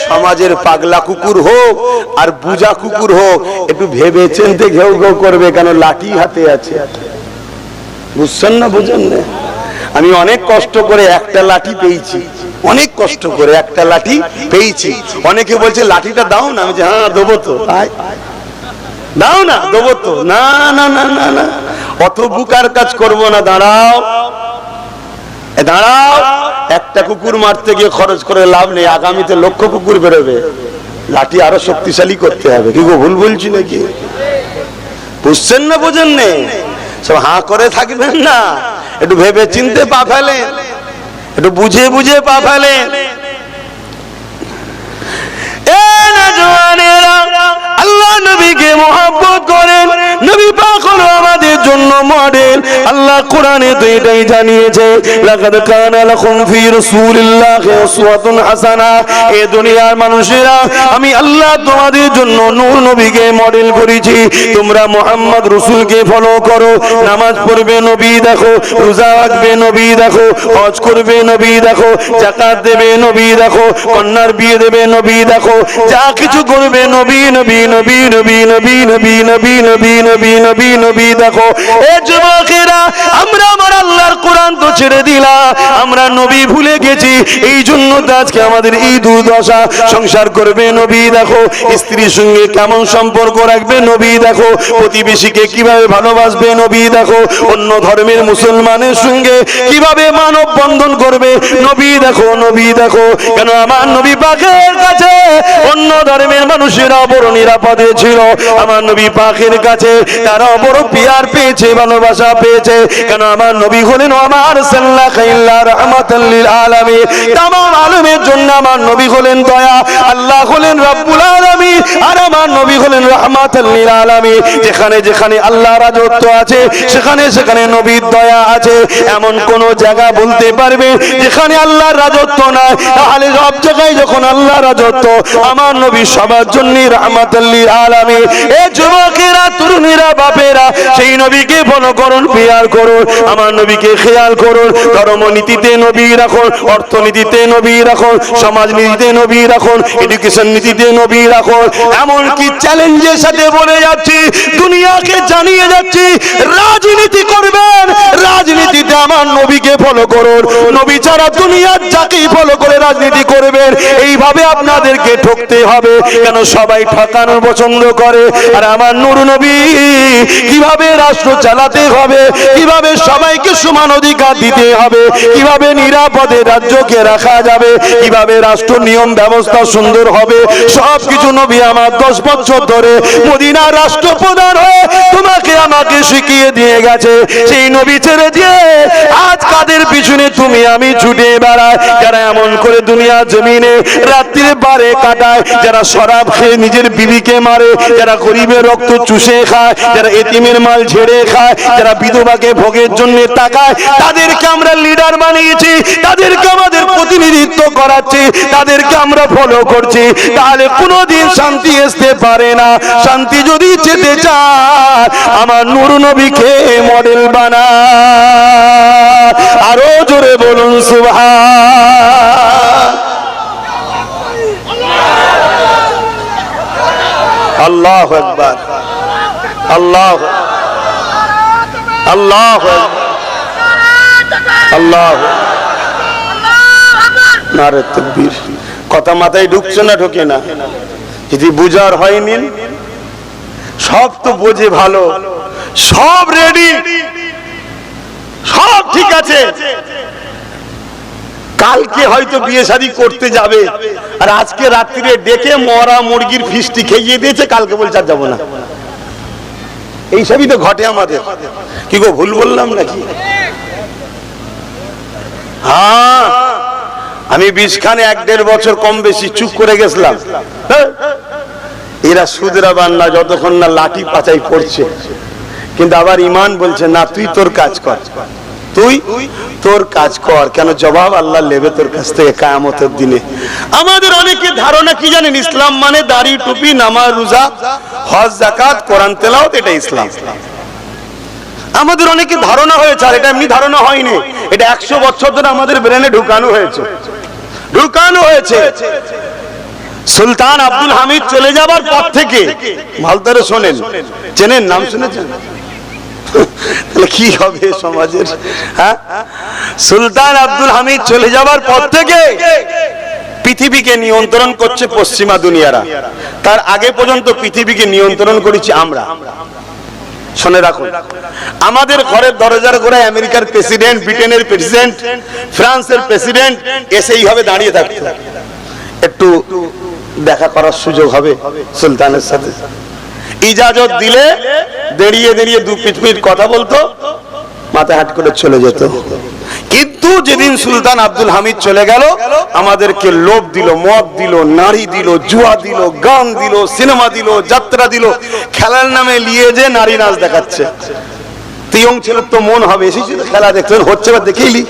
সমাজের পাগলা কুকুর হোক আর বুজা কুকুর হোক, একটু ভেবে চিন্তে ঘেউ ঘেউ করবে। কেন? লাঠি হাতে আছে। বুঝছেন না? বুঝেন না? আমি অনেক কষ্ট করে একটা লাঠি পেয়েছি, অনেক কষ্ট করে একটা লাঠি পেয়েছি। অনেকে বলছে লাঠিটা দাও না। আমি হ্যাঁ দেবো তো। দাও না, দেবো তো। না না না না না, অত বুকার কাজ করবো না। দাঁড়াও দাঁড়াও, একটা কুকুর মারতে গিয়ে খরচ করে লাভ নেই। আগামীতে লক্ষ কুকুর বেরোবে। লাঠি আরো শক্তিশালী করতে হবে। কি গো ভুল বলছি নাকি? বুঝছেন না? বুঝেন না? সব হাঁ করে থাকবেন না, একটু ভেবে চিনতে পা ফেলেন, একটু বুঝে বুঝে পা ফেলেন। আল্লাহ নবীকে মহব্বত করেন। নবী পাক হলো আমাদের জন্য মডেল। আল্লাহ কোরআনে তো এটাই জানিয়েছে, লাকাদ কানা লাকুম ফি রাসূলিল্লাহি উসওয়াতুন হাসানা। এই দুনিয়ার মানুষেরা, আমি আল্লাহ তোমাদের জন্য নূর নবীকে মডেল করেছি। তোমরা মুহাম্মদ রাসূলকে ফলো করো। নামাজ পড়বে নবী দেখো, রোজা রাখবে নবী দেখো, হজ করবে নবী দেখো, যাকাত দেবে নবী দেখো, কন্যার বিয়ে দেবে নবী দেখো, যা কিছু করবে নবী নবী নবী নবী নবী নবী নবী নবী নবী নবী নবী দেখো। এ যুবকেরা, আমরা আমার আল্লাহর কোরআন তো ছেড়ে দিলাম, আমরা নবী ভুলে গেছি। এই জন্য তো আজকে আমাদের এই দুর্দশা। সংসার করবে নবী দেখো, স্ত্রীর সঙ্গে কেমন সম্পর্ক রাখবে নবী দেখো, প্রতিবেশীকে কিভাবে ভালোবাসবে নবী দেখো, অন্য ধর্মের মুসলমানের সঙ্গে কিভাবে মানব বন্ধন করবে নবী দেখো, নবী দেখো। কেন? আমার নবী পাকের কাছে অন্য ধর্মের মানুষেরা বড় নিরাপদে ছিল, আমার নবী পাকের কাছে তারা বড় পিয়ার পেয়েছে, ভালোবাসা পেয়েছে। কেন? আমার নবী হলেন আমার সাল্লাল্লাহু রাহমাতাল লিল আলামিন, তামাম আলমের জন্য আমার নবী হলেন দয়া। আল্লাহ হলেন রব্বুল আলামিন, আর আমার নবী হলেন রাহমাতাল লিল আলামিন। যেখানে যেখানে আল্লাহ রাজত্ব আছে, সেখানে সেখানে নবীর দয়া আছে। এমন কোন জায়গা বলতে পারবে যেখানে আল্লাহর রাজত্ব নাই? তাহলে সব জায়গায় যখন আল্লাহ রাজত্ব, আমার নবী সবার জন্য রাহমাতাল লিল আলামিন। এই যুবকেরা, তরুণীরা, বাপেরা, সেই নবীকে ফলো করুন, পিয়ার করুন, আমার নবীকে খেয়াল করুন। ধর্মনীতিতে নবী রাখুন, অর্থনীতিতে নবী রাখুন, সমাজনীতিতে নবী রাখুন, এডুকেশন নীতিতে নবী রাখুন। এমনকি চ্যালেঞ্জের সাথে বলে যাচ্ছি, দুনিয়াকে জানিয়ে যাচ্ছি, রাজনীতি করবেন, রাজনীতিতে আমার নবীকে ফলো করুন। নবী ছাড়া দুনিয়ার যাকেই ফলো করে রাজনীতি করবেন, এইভাবে আপনাদেরকে ঠকতে হবে। কেন? সবাই ঠকানোর পছন্দ করে। আর আমার নূর নবী কিভাবে রাষ্ট্র চালাতে হবে, কিভাবে সবাইকে সমান অধিকার দিতে হবে, কিভাবে নিরাপদে রাজ্যকে রাখা যাবে, কিভাবে রাষ্ট্র নিয়ম ব্যবস্থা সুন্দর হবে, সবকিছু নবী আমার 10 বছর ধরে মদিনার রাষ্ট্রপ্রধান হয়ে তোমাকে আমাকে শিখিয়ে দিয়ে গেছে। সেই নবী ছেড়ে দিয়ে আজ কাদের পিছনে তুমি আমি ছুটে বেড়াই? যারা এমন করে দুনিয়া জমিনে রাত্রিরে বারে কাটায়, যারা শরাব খেয়ে নিজের বিবিকে মারে, যারা গরিবের রক্ত চুষে খায়, যারা এতিমের মাল ঝেড়ে খায়, যারা বিধবাকে ভোগের জন্য তাকায়, তাদেরকে আমরা লিডার বানিয়েছি, তাদেরকে আমাদের প্রতিনিধিত্ব করাচ্ছি, তাদেরকে আমরা ফলো করছি। তাহলে কোনোদিন শান্তি আসতে পারে না। শান্তি যদি যেতে চায়, আমার নূর নবীকে মডেল বানা। আরো জোরে বলুন সুবহান। আল্লাহু আকবার, আল্লাহ আল্লাহ আল্লাহ, নারে তাকবীর। কথা মাথায় ঢুকছে না ঢোকে না? যদি বুঝার হয়নি, সব তো বোঝে ভালো, সব রেডি, সব ঠিক আছে, কালকে হয়তো বিয়ে শাদী করতে যাবে, আর আজকে রাত্রিরে ডেকে মরা মুরগির ফিস্টি খেয়ে দিয়েছে, কালকে বলছে আর যাবো না। এইসবই তো ঘটে আমাদের। কি গো, ভুল বললাম নাকি? হ্যাঁ, আমি 20 খানে 1-1.5 বছর কম বেশি চুপ করে গেছিলাম। এরা সুদরা বান্না যতক্ষণ না লাঠি পাচাই পড়ছে, কিন্তু আবার ইমান বলছে না, তুই তোর কাজ কর, তুই তোর কাজ কর, কেন জবাব আল্লাহ নেবে তোর কাছ থেকে কিয়ামতের দিনে। আমাদের অনেকে ধারণা কি জানেন, ইসলাম মানে দাড়ি টুপি, নামাজ রোজা হজ যাকাত কোরআন তেলাওয়াত, এটা ইসলাম। আমাদের অনেকে ধারণা হয়েছে, আর এটা এমনি ধারণা হয়নি, এটা 100 বছর ধরে আমাদের ব্রেনে ঢুকানো হয়েছে। সুলতান আব্দুল হামিদ চলে যাবার পর থেকে, ভালো করে শোনেন, চেনেন, নাম শুনেছেন? তাহলে কি হবে সমাজের? হ্যাঁ, সুলতান আব্দুল হামিদ চলে যাবার পর থেকে পৃথিবীকে নিয়ন্ত্রণ করছে পশ্চিমা দুনিয়ারা। তার আগে পর্যন্ত পৃথিবীকে নিয়ন্ত্রণ করেছি আমরা। শুনে রাখুন, আমাদের ঘরের দরজার গোড়ায় আমেরিকার প্রেসিডেন্ট, ব্রিটেনের প্রেসিডেন্ট, ফ্রান্সের প্রেসিডেন্ট এসে এইভাবে দাঁড়িয়ে থাকতো, একটু দেখা করার সুযোগ হবে সুলতানের সাথে, ইজাজত দিলে দাঁড়িয়ে দাঁড়িয়ে 2 মিনিট কথা বলতো, মাথা হাট করে চলে যেত। কিন্তু যেদিন সুলতান আব্দুল হামিদ চলে গেল, আমাদেরকে লোভ দিল, মদ দিল, নারী দিল, জুয়া দিল, গান দিল, সিনেমা দিল, যাত্রা দিল, খেলার নামে নিয়ে যে নারী নাচ দেখাচ্ছে। তিয়ং ছেলের তো মন হবে, এসেছি তো খেলা দেখতে, হচ্ছে বা দেখেইলি,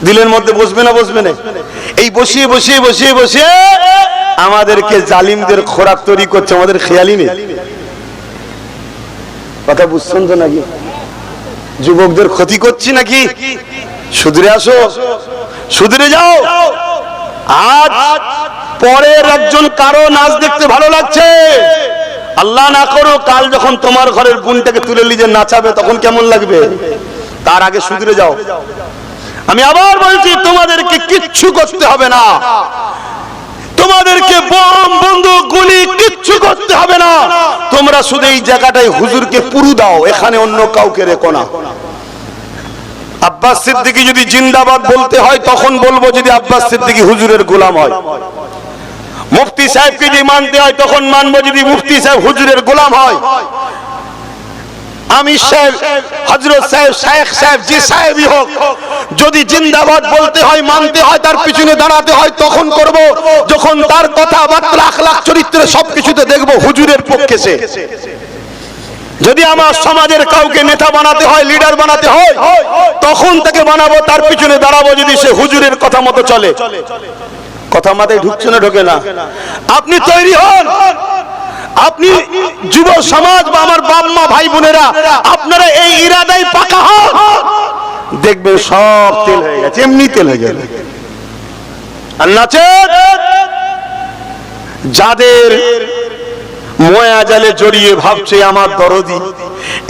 দিলের মধ্যে বসবে না, বসবে না, এই বসিয়ে বসিয়ে বসিয়ে বসিয়ে আমাদেরকে জালিমদের খোরাক তৈরি করছে, আমাদের খেয়ালই নেই। কথা বুঝছেন তো নাকি? যুবকদের ক্ষতি করছি নাকি? শুধরে আসো, শুধরে যাও। আজ পরের একজন কারো নাচ দেখতে ভালো লাগছে, আল্লাহ না করো কাল যখন তোমার ঘরের বোনটাকে তুলে নিয়ে নাচাবে, তখন কেমন লাগবে? তার আগে শুধরে যাও। আমি আবার বলছি, তোমাদেরকে কিচ্ছু করতে হবে না, তোমাদেরকে বোম বন্দুক গুলি কিচ্ছু করতে হবে না, তোমরা শুধু এই জায়গাটায় হুজুরকে পুরু দাও, এখানে অন্য কাউকে রেখো না। আব্বাস সিদ্দিকী যদি জিন্দাবাদ বলতে হয় তখন বলবো, যদি আব্বাস সিদ্দিকী হুজুরের গোলাম হয়। মুফতি সাহেবকে যদি মানতে হয় তখন মানবো, যদি মুফতি সাহেব হুজুরের গোলাম হয়। আমির সাহেব, হযরত সাহেব, শায়েখ সাহেব, যে সাহেবই হোক, যদি জিন্দাবাদ বলতে হয়, মানতে হয়, তার পিছনে দাঁড়াতে হয়, তখন করব যখন তার কথাবার্তা, আখলাক, চরিত্রে সবকিছুতে দেখবো হুজুরের পক্ষে সে। যদি আমার সমাজের কাউকে নেতা বানাতে হয়, লিডার বানাতে হয়, তখন তাকে বানাবো, তার পিছনে দাঁড়াবো যদি সে হুজুরের কথা মতো চলে। কথা মাথায় ঢুকছে না ঢোকে না? আপনি তৈরি হন, আপনি যুব সমাজ বা আমার বাপ মা ভাই বোনেরা, আপনারা এই ইরাদায় পাকা হন, দেখবেন সব তেল হয়ে গেছে, এমনি তেল হয়ে যাবে। আর নাচের যাদের ময়া জালে জড়িয়ে ভাবছে আমার দরদি,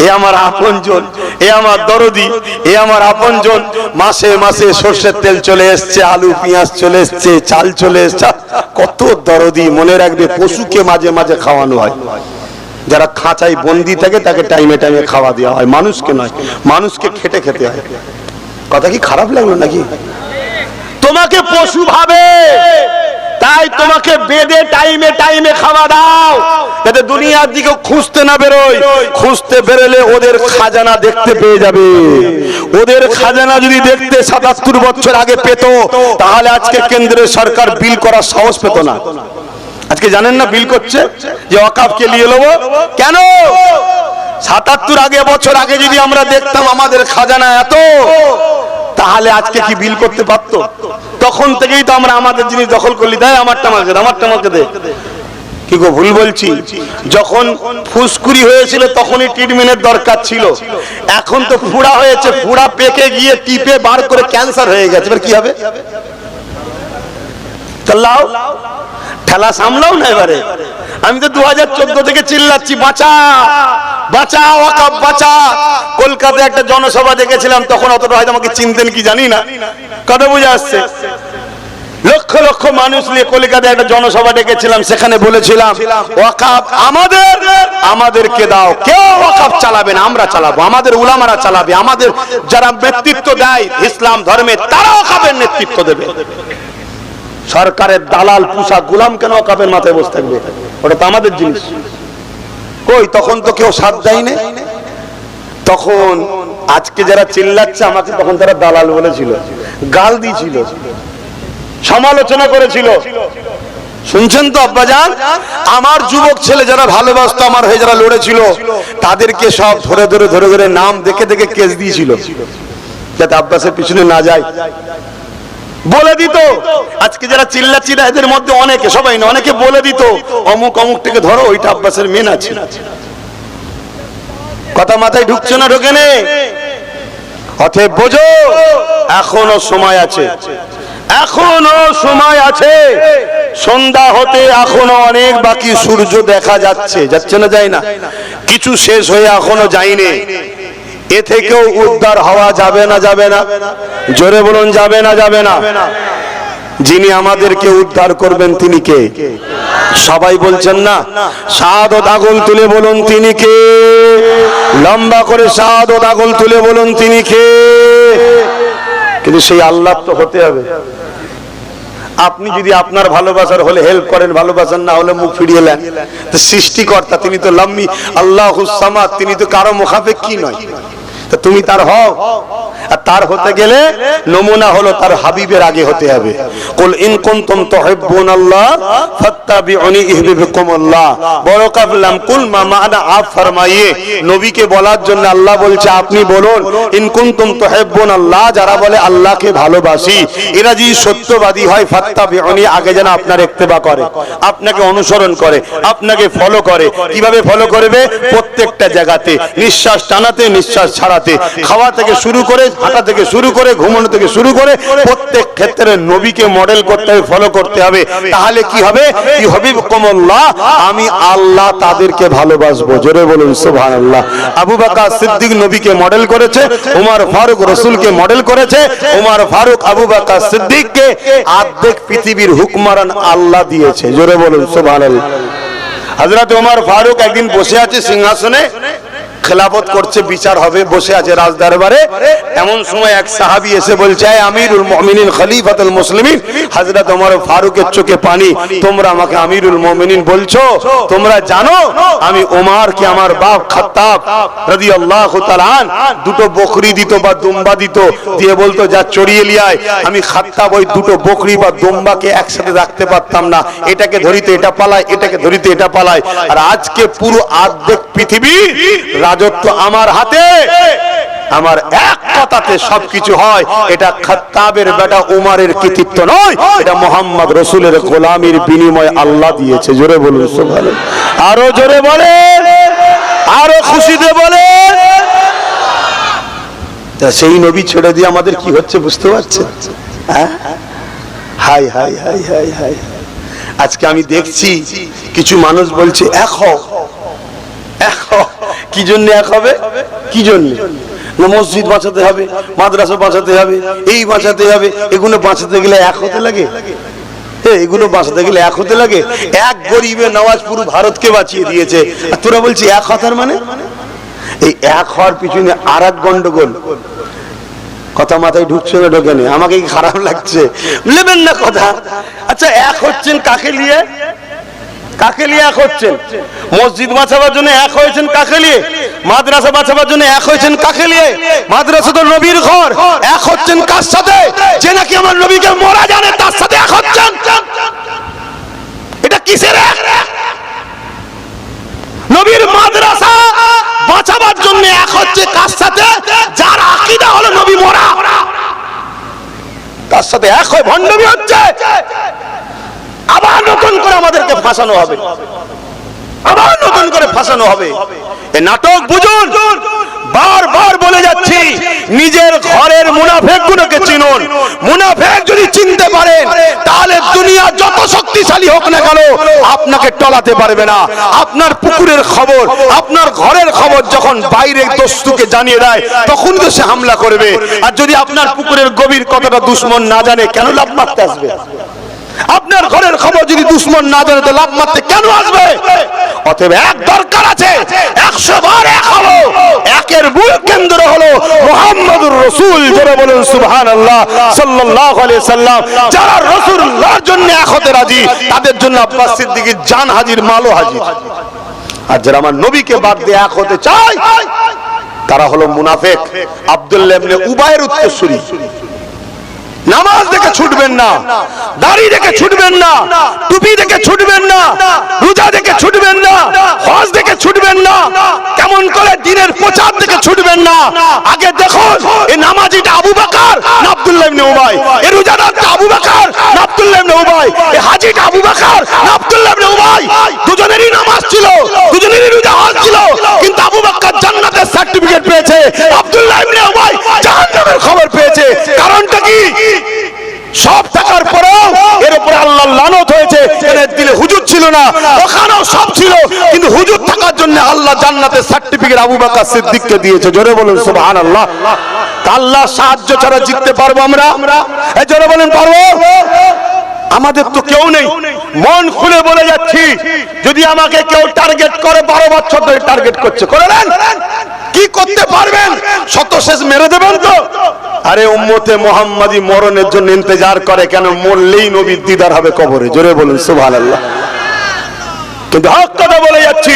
এ আমার আপনজন, এ আমার দরদি, এ আমার আপনজন, মাসে মাসে সরষের তেল চলে এসছে, আলু পেঁয়াজ চলে এসছে, চাল চলে এসছে, কত দরদি। মনে রাখবে, পশুকে মাঝে মাঝে খাওয়ানো হয়, যারা খাঁচায় বন্দি থাকে তাকে টাইমে টাইমে খাওয়া দেওয়া হয়, মানুষকে নয়, মানুষকে খেটে খেতে হয়। কথা কি খারাপ লাগলো নাকি? তোমাকে পশু ভাবে, তাই তোমাকে বেঁধে টাইমে টাইমে খাওয়া দাও, যাতে দুনিয়ার দিকে খুঁজতে না বেরোয়। খুঁজতে বেরোলে ওদের খাজানা দেখতে পেয়ে যাবে। ওদের খাজানা যদি দেখতে ৭৭ বছর আগে পেত, তাহলে আজকে কেন্দ্রের সরকার বিল করার সাহস পেত না। আজকে জানেন না বিল করছে যে ওয়াকফকে নিয়ে নেবো, কেন? ৭৭ বছর আগে যদি আমরা দেখতাম আমাদের খাজানা এত, তাহলে আজকে কি বিল করতে পারতো? তখন থেকেই তো আমরা আমাদের জিনিস দখল করলি, তাই আমারটা আমাকে দে, আমারটা আমাকে দে। কি গো, ভুল বলছি? যখন ফুসকুড়ি হয়েছিল তখনই ট্রিটমেন্টের দরকার ছিল, এখন তো ফুড়া হয়েছে, ফুড়া পেকে গিয়ে টিপে বার করে ক্যান্সার হয়ে গেছে, এবার কি হবে? চালাও, ঠেলা সামলাও না এবারে। আমি তো 2014 থেকে চিল্লাচ্ছি বাঁচা বাঁচা ওয়াকফ বাঁচা। কলকাতায় একটা জনসভা দেখেছিলাম, তখন অতটা হয়তো আমাকে চিনতেন কি জানি না, কথা বুঝে আসছে। লক্ষ লক্ষ মানুষ নিয়ে কলকাতায় একটা জনসভা ডেকেছিলাম, সেখানে বলেছিলাম ওয়াকফ আমাদেরকে দাও, কেউ ওয়াকফ চালাবে না, আমরা চালাবো, আমাদের উলামারা চালাবে, আমাদের যারা নেতৃত্ব দেয় ইসলাম ধর্মে তারা ওয়াকফের নেতৃত্ব দেবে। সরকারের দালাল পুষা গোলাম কেন ওয়াকফের মাথায় বসে থাকবে? ওটা তো আমাদের জিনিস। কই তখন তো কেউ সাথ দেয়নি। তখন আজকে যারা চিল্লাচ্ছে আমাকে তখন তারা দালাল বলেছিল, গাল দিয়েছিল, সমালোচনা করেছিল। শুনছেন তো আব্বাজান? আমার যুবক ছেলে যারা ভালোবাসতো, আমার হয়ে যারা লড়েছিল, তাদেরকে সব ধরে ধরে ধরে ধরে নাম দেখে দেখে কেস দিয়েছিল, যাতে আব্বাসের পিছনে না যায়। বলে দিত আজকে যারা চিল্লাচ্ছি এদের মধ্যে অনেকে, সবাই না, অনেকে বলে দিত অমুক অমুকটাকে ধরো, ওইটা আব্বাসের মেন আছে। কথা মাথায় ঢুকছে না? ঢোকে নে। অতএব বোঝো এখনো সময় আছে, এখনো সময় আছে। সন্ধ্যা হতে এখনো অনেক বাকি, সূর্য দেখা যাচ্ছে, যাচ্ছে না যায় না, কিছু শেষ হয়ে এখনো যায়নি। এ থেকেও উদ্ধার হওয়া যাবে না যাবে না? জোরে বলুন যাবে না যাবে না? যিনি আমাদেরকে উদ্ধার করবেন তিনি কে? সবাই বলছেন না? শাহাদত আগুন তুলে বলুন তিনি কে? লম্বা করে শাহাদত আগুন তুলে বলুন তিনি কে? কিন্তু সেই আল্লাহ তো হতে হবে। আপনি যদি আপনার ভালোবাসার হলে হেল্প করেন, ভালোবাসার না হলে মুখ ফিরিয়ে নেন, তো সৃষ্টিকর্তা তিনি তো লাম্মি আল্লাহুস সামাদ, তিনি তো কারো মুখাপেক্ষী নয়। তা তুমি তার হও, আর তার হতে গেলে নমুনা হলো তার হাবিবের আগে হতে হবে। কুল ইন কুনতুম তুহিব্বুনাল্লাহ ফাত্তাবিউনি ইহবিবকুমুল্লাহ। বড় কাফলাম কুল মা মানা আপ ফরমাইয়ে, নবীকে বলার জন্য আল্লাহ বলছে আপনি বলুন ইন কুনতুম তুহিব্বুনাল্লাহ, যারা বলে আল্লাহকে ভালোবাসি, এরা যদি সত্যবাদী হয় ফাত্তাবিউনি, আগে যেন আপনার ইত্তেবা করে, আপনাকে অনুসরণ করে, আপনাকে ফলো করে। কিভাবে ফলো করবে? প্রত্যেকটা জায়গাতে, নিঃশ্বাস টানাতে নিঃশ্বাস ছাড়াতে, খাওয়া থেকে শুরু করে, হাঁটা থেকে শুরু করে, ঘুমানো থেকে শুরু করে, প্রত্যেক ক্ষেত্রে নবীকে মডেল করতে হবে, ফলো করতে হবে। তাহলে কি হবে? ইহবিবকুমুল্লাহ, আমি আল্লাহ তাদেরকে ভালোবাসবো। জোরে বলুন সুবহানাল্লাহ। আবু বকর সিদ্দিক নবীকে মডেল করেছে, ওমর ফারুক রাসূলকে মডেল করেছে। ওমর ফারুক আবু বকর সিদ্দিককে অর্ধেক পৃথিবীর হুকমরান আল্লাহ দিয়েছে। জোরে বলুন সুবহানাল্লাহ। হযরত ওমর ফারুক একদিন বসে আছে সিংহাসনে, খেলাফত করছে, বিচার হবে, বসে আছে রাজ দরবারে। এমন সময় এক সাহাবী এসে বলছে, আমিরুল মুমিনিন খলিফাতুল মুসলিমিন। হযরত ওমর ফারুকের চোখে পানি, তোমরা আমাকে আমিরুল মুমিনিন বলছো? তোমরা জানো আমি ওমরকে আমার বাপ খাত্তাব রাদিয়াল্লাহু তাআলা দুটো বকরি দিত বা দুম্বা দিত, দিয়ে বলতো যা চড়িয়ে লিয়ে আয়। আমি খাত্তাব ওই দুটো বকরি বা দুম্বাকে একসাথে রাখতে পারতাম না, এটাকে ধরিতে এটা পালায়, এটাকে ধরিতে এটা পালায়। আর আজকে পুরো অর্ধেক পৃথিবীর রাজত্ব আমার হাতে, আমার এক কথাতে সবকিছু হয়। এটা খাত্তাবের বেটা উমরের কৃতিত্ব নয়, এটা মুহাম্মদ রাসূলের গোলামির বিনিময়ে আল্লাহ দিয়েছে। জোরে বলুন সুবহানাল্লাহ। আরো জোরে বলেন, আরো খুশিতে বলেন। তা সেই নবী ছেড়ে দিয়ে আমাদের কি হচ্ছে বুঝতে পারছেন? হ্যাঁ, high high high high high. আজকে আমি দেখছি কিছু মানুষ বলছে এক হও, এক হও। কি জন্য এক হবে? কি জন্য? মসজিদ বাঁচাতে হবে, মাদ্রাসা বাঁচাতে হবে, এই বাঁচাতে হবে। এগুলো বাঁচাতে গেলে এক হতে লাগে? এগুলো বাঁচাতে গেলে এক হতে লাগে? এক গরিবের নওয়াজ পুরো ভারতকে বাঁচিয়ে দিয়েছে, আর তোরা বলছি এক হতার মানে? এই এক হওয়ার পিছনে আর এক গন্ডগোল। কথা মাথায় ঢুকছে না? ঢোকে না? আমাকে কি খারাপ লাগছে? নেবেন না কথা। আচ্ছা, এক হচ্ছেন কাকে নিয়ে? কাকে নিয়ে এক হচ্ছেন? মসজিদ বাঁচাবার জন্য এক হয়েছেন কাকে নিয়ে? মাদ্রাসা বাঁচাবার জন্য এক হয়েছেন কাকে নিয়ে? মাদ্রাসা তো নবীর ঘর। এক হচ্ছেন কার সাথে? যে নাকি আমার নবীকে মরা জানে তার সাথে এক হচ্ছেন। এটা কিসের এক? নবীর মাদ্রাসা বাঁচাবার জন্য এক হচ্ছে কার সাথে? যার আকীদা হলো নবী মরা, তার সাথে এক হয়ে ভণ্ডামি হচ্ছে। আবার নতুন করে আমাদেরকে ফাঁসানো হবে, আবার নতুন করে ফাঁসানো হবে। এই নাটক বুঝুন। বারবার বলে যাচ্ছি, নিজের ঘরের মুনাফেক গুলোকে চিনুন। মুনাফেক যদি চিনতে পারেন, তাহলে দুনিয়া যত শক্তিশালী হোক না গেল আপনাকে টলাতে পারবে না। আপনার পুকুরের খবর, আপনার ঘরের খবর যখন বাইরে দস্যুকে জানিয়ে দেয় তখন তো সে হামলা করবে। আর যদি আপনার পুকুরের গভীর কথাটা দুশমন না জানে, কেন লাফ মারতে আসবে? আপনার ঘরের খবর যদি দুশমন না জানে তো লাফ মারতে কেন আসবে? অতএব এক দরকার আছে, 100 বার এক হলো, একের মূল কেন্দ্র হলো মুহাম্মদুর রাসূল। যারা বলেন সুবহানাল্লাহ সাল্লাল্লাহু আলাইহি সাল্লাম। যারা রাসূলুল্লাহর জন্য এক হতে রাজি, তাদের জন্য আব্বাস সিদ্দিকীর জান হাজির, মালও হাজির। আর যারা আমার নবীকে বাদ দিয়ে এক হতে চায় তারা হলো মুনাফিক। আব্দুল্লাহ ইবনে উবাইয়ের উত্তরসূরি। নামাজ দেখে ছুটবেন না, দাড়ি দেখে ছুটবেন না, টুপি দেখে ছুটবেন না, রোজা দেখে ছুটবেন না, হজ দেখে ছুটবেন না, কেমন করে দিনের প্রচার দেখে ছুটবেন না। আগে দেখুন এই নামাজিটা আবু বকর না আব্দুল্লাহ ইবনে উবাই, এই রোজাদারটা আবু বকর না আব্দুল্লাহ ইবনে উবাই, এই হাজীটা আবু বকর না আব্দুল্লাহ ইবনে উবাই। দুজনেরই নামাজ ছিল, দুজনেরই রোজা হজ ছিল, কিন্তু আবু বকর জান্নাতের সার্টিফিকেট পেয়েছে, আব্দুল্লাহ ইবনে উবাই জাহান্নামের খবর পেয়েছে। কারণটা কি? সব টাকার পরেও এর উপরে আল্লাহর লানত হয়েছে। এর দিলে হুজুর ছিল না, ওখানেও সব ছিল, কিন্তু হুজুর থাকার জন্য আল্লাহ জান্নাতের সার্টিফিকেট আবু বকর সিদ্দিককে দিয়েছে। জোরে বলুন সুবহানাল্লাহ। আল্লাহর সাহায্য ছাড়া জিততে পারবো আমরা? এই জোরে বলেন পারবো? আমাদের তো কেউ নেই। মন খুলে বলে যাচ্ছি, যদি আমাকে কেউ টার্গেট করে, 12 বছর ধরে টার্গেট করছে, করে দেন। কি করতে পারবেন? শত শেষ মেরে দেবেন তো? আরে উম্মতে মুহাম্মাদি মরণের জন্য ইন্তজার করে, কেন? মরলেই নবীর দিদার হবে কবরে। জোরে বলুন সুবহানাল্লাহ। কিন্তু হক কথা বলে যাচ্ছি,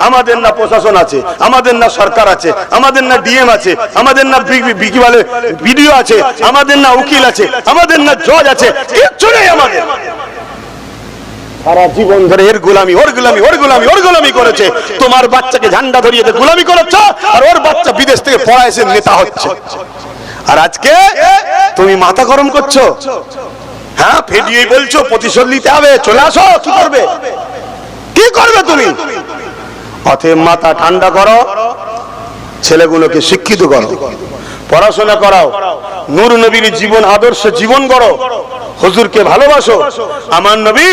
আমাদের না প্রশাসন আছে, আমাদের না সরকার আছে, আমাদের না ডিএম আছে, আমাদের না ভিডিও আছে, আমাদের না উকিল আছে, আমাদের না জজ আছে, কিচ্ছু নেই আমাদের। সারা জীবন ধরে এর গোলামি, ওর গোলামি, ওর গোলামি, ওর গোলামি করেছে। তোমার বাচ্চাকে ঝান্ডা ধরিয়ে গোলামি করেছ, আর ওর বাচ্চা বিদেশ থেকে পড়া এসে নেতা হচ্ছে। আর আজকে তুমি মাথা গরম করছো, হ্যাঁ ফেডিয়ে বলছো প্রতিশোধ নিতে হবে, চলে আসো। কি করবে? কি করবে তুমি? অতএব মাথা ঠান্ডা করো, ছেলেগুলোকে শিক্ষিত করো, পড়াশোনা করাও, নূর নবীর জীবন আদর্শে জীবন গড়ো, হুজুরকে ভালোবাসো। আমার নবী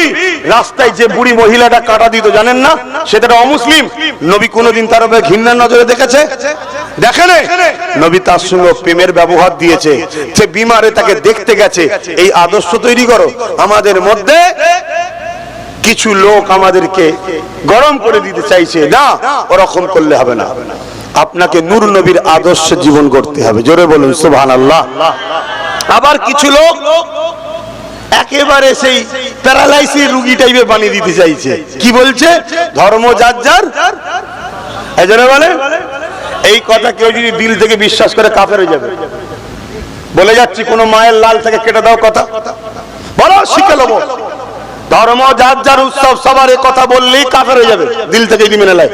রাস্তায় যে বুড়ি মহিলাটা কাটা দিত জানেন না? সেটা অমুসলিম। নবী কোনোদিন তার উপরে ঘৃণার নজরে দেখেছে? দেখেন। নবী তার সঙ্গে প্রেমের ব্যবহার দিয়েছে। যে বিমারে তাকে দেখতে গেছে। এই আদর্শ তৈরি করো। আমাদের মধ্যে কিছু লোক আমাদেরকে গরম করে দিতে চাইছে, না, ওরকম করলে হবে না। আপনাকে নূর নবীর আদর্শে জীবন করতে হবে। জোরে বলুন সুবহানাল্লাহ। আবার কিছু লোক একেবারে সেই প্যারালাইসিস রোগী টাইপের বানিয়ে দিতে চাইছে। কি বলছে? ধর্ম যার যার। এই জন্য বলে এই কথা কেউ যদি দিল থেকে বিশ্বাস করে কাফের হয়ে যাবে। বলে যাচ্ছি, কোন মায়ের লাল থেকে কেটে দাও কথা, বলো শিখে নেবো। ধর্ম যার যার, উৎসব সবার, এ কথা বললেই কাফের হয়ে যাবে, দিল থেকে মেনে নেয়।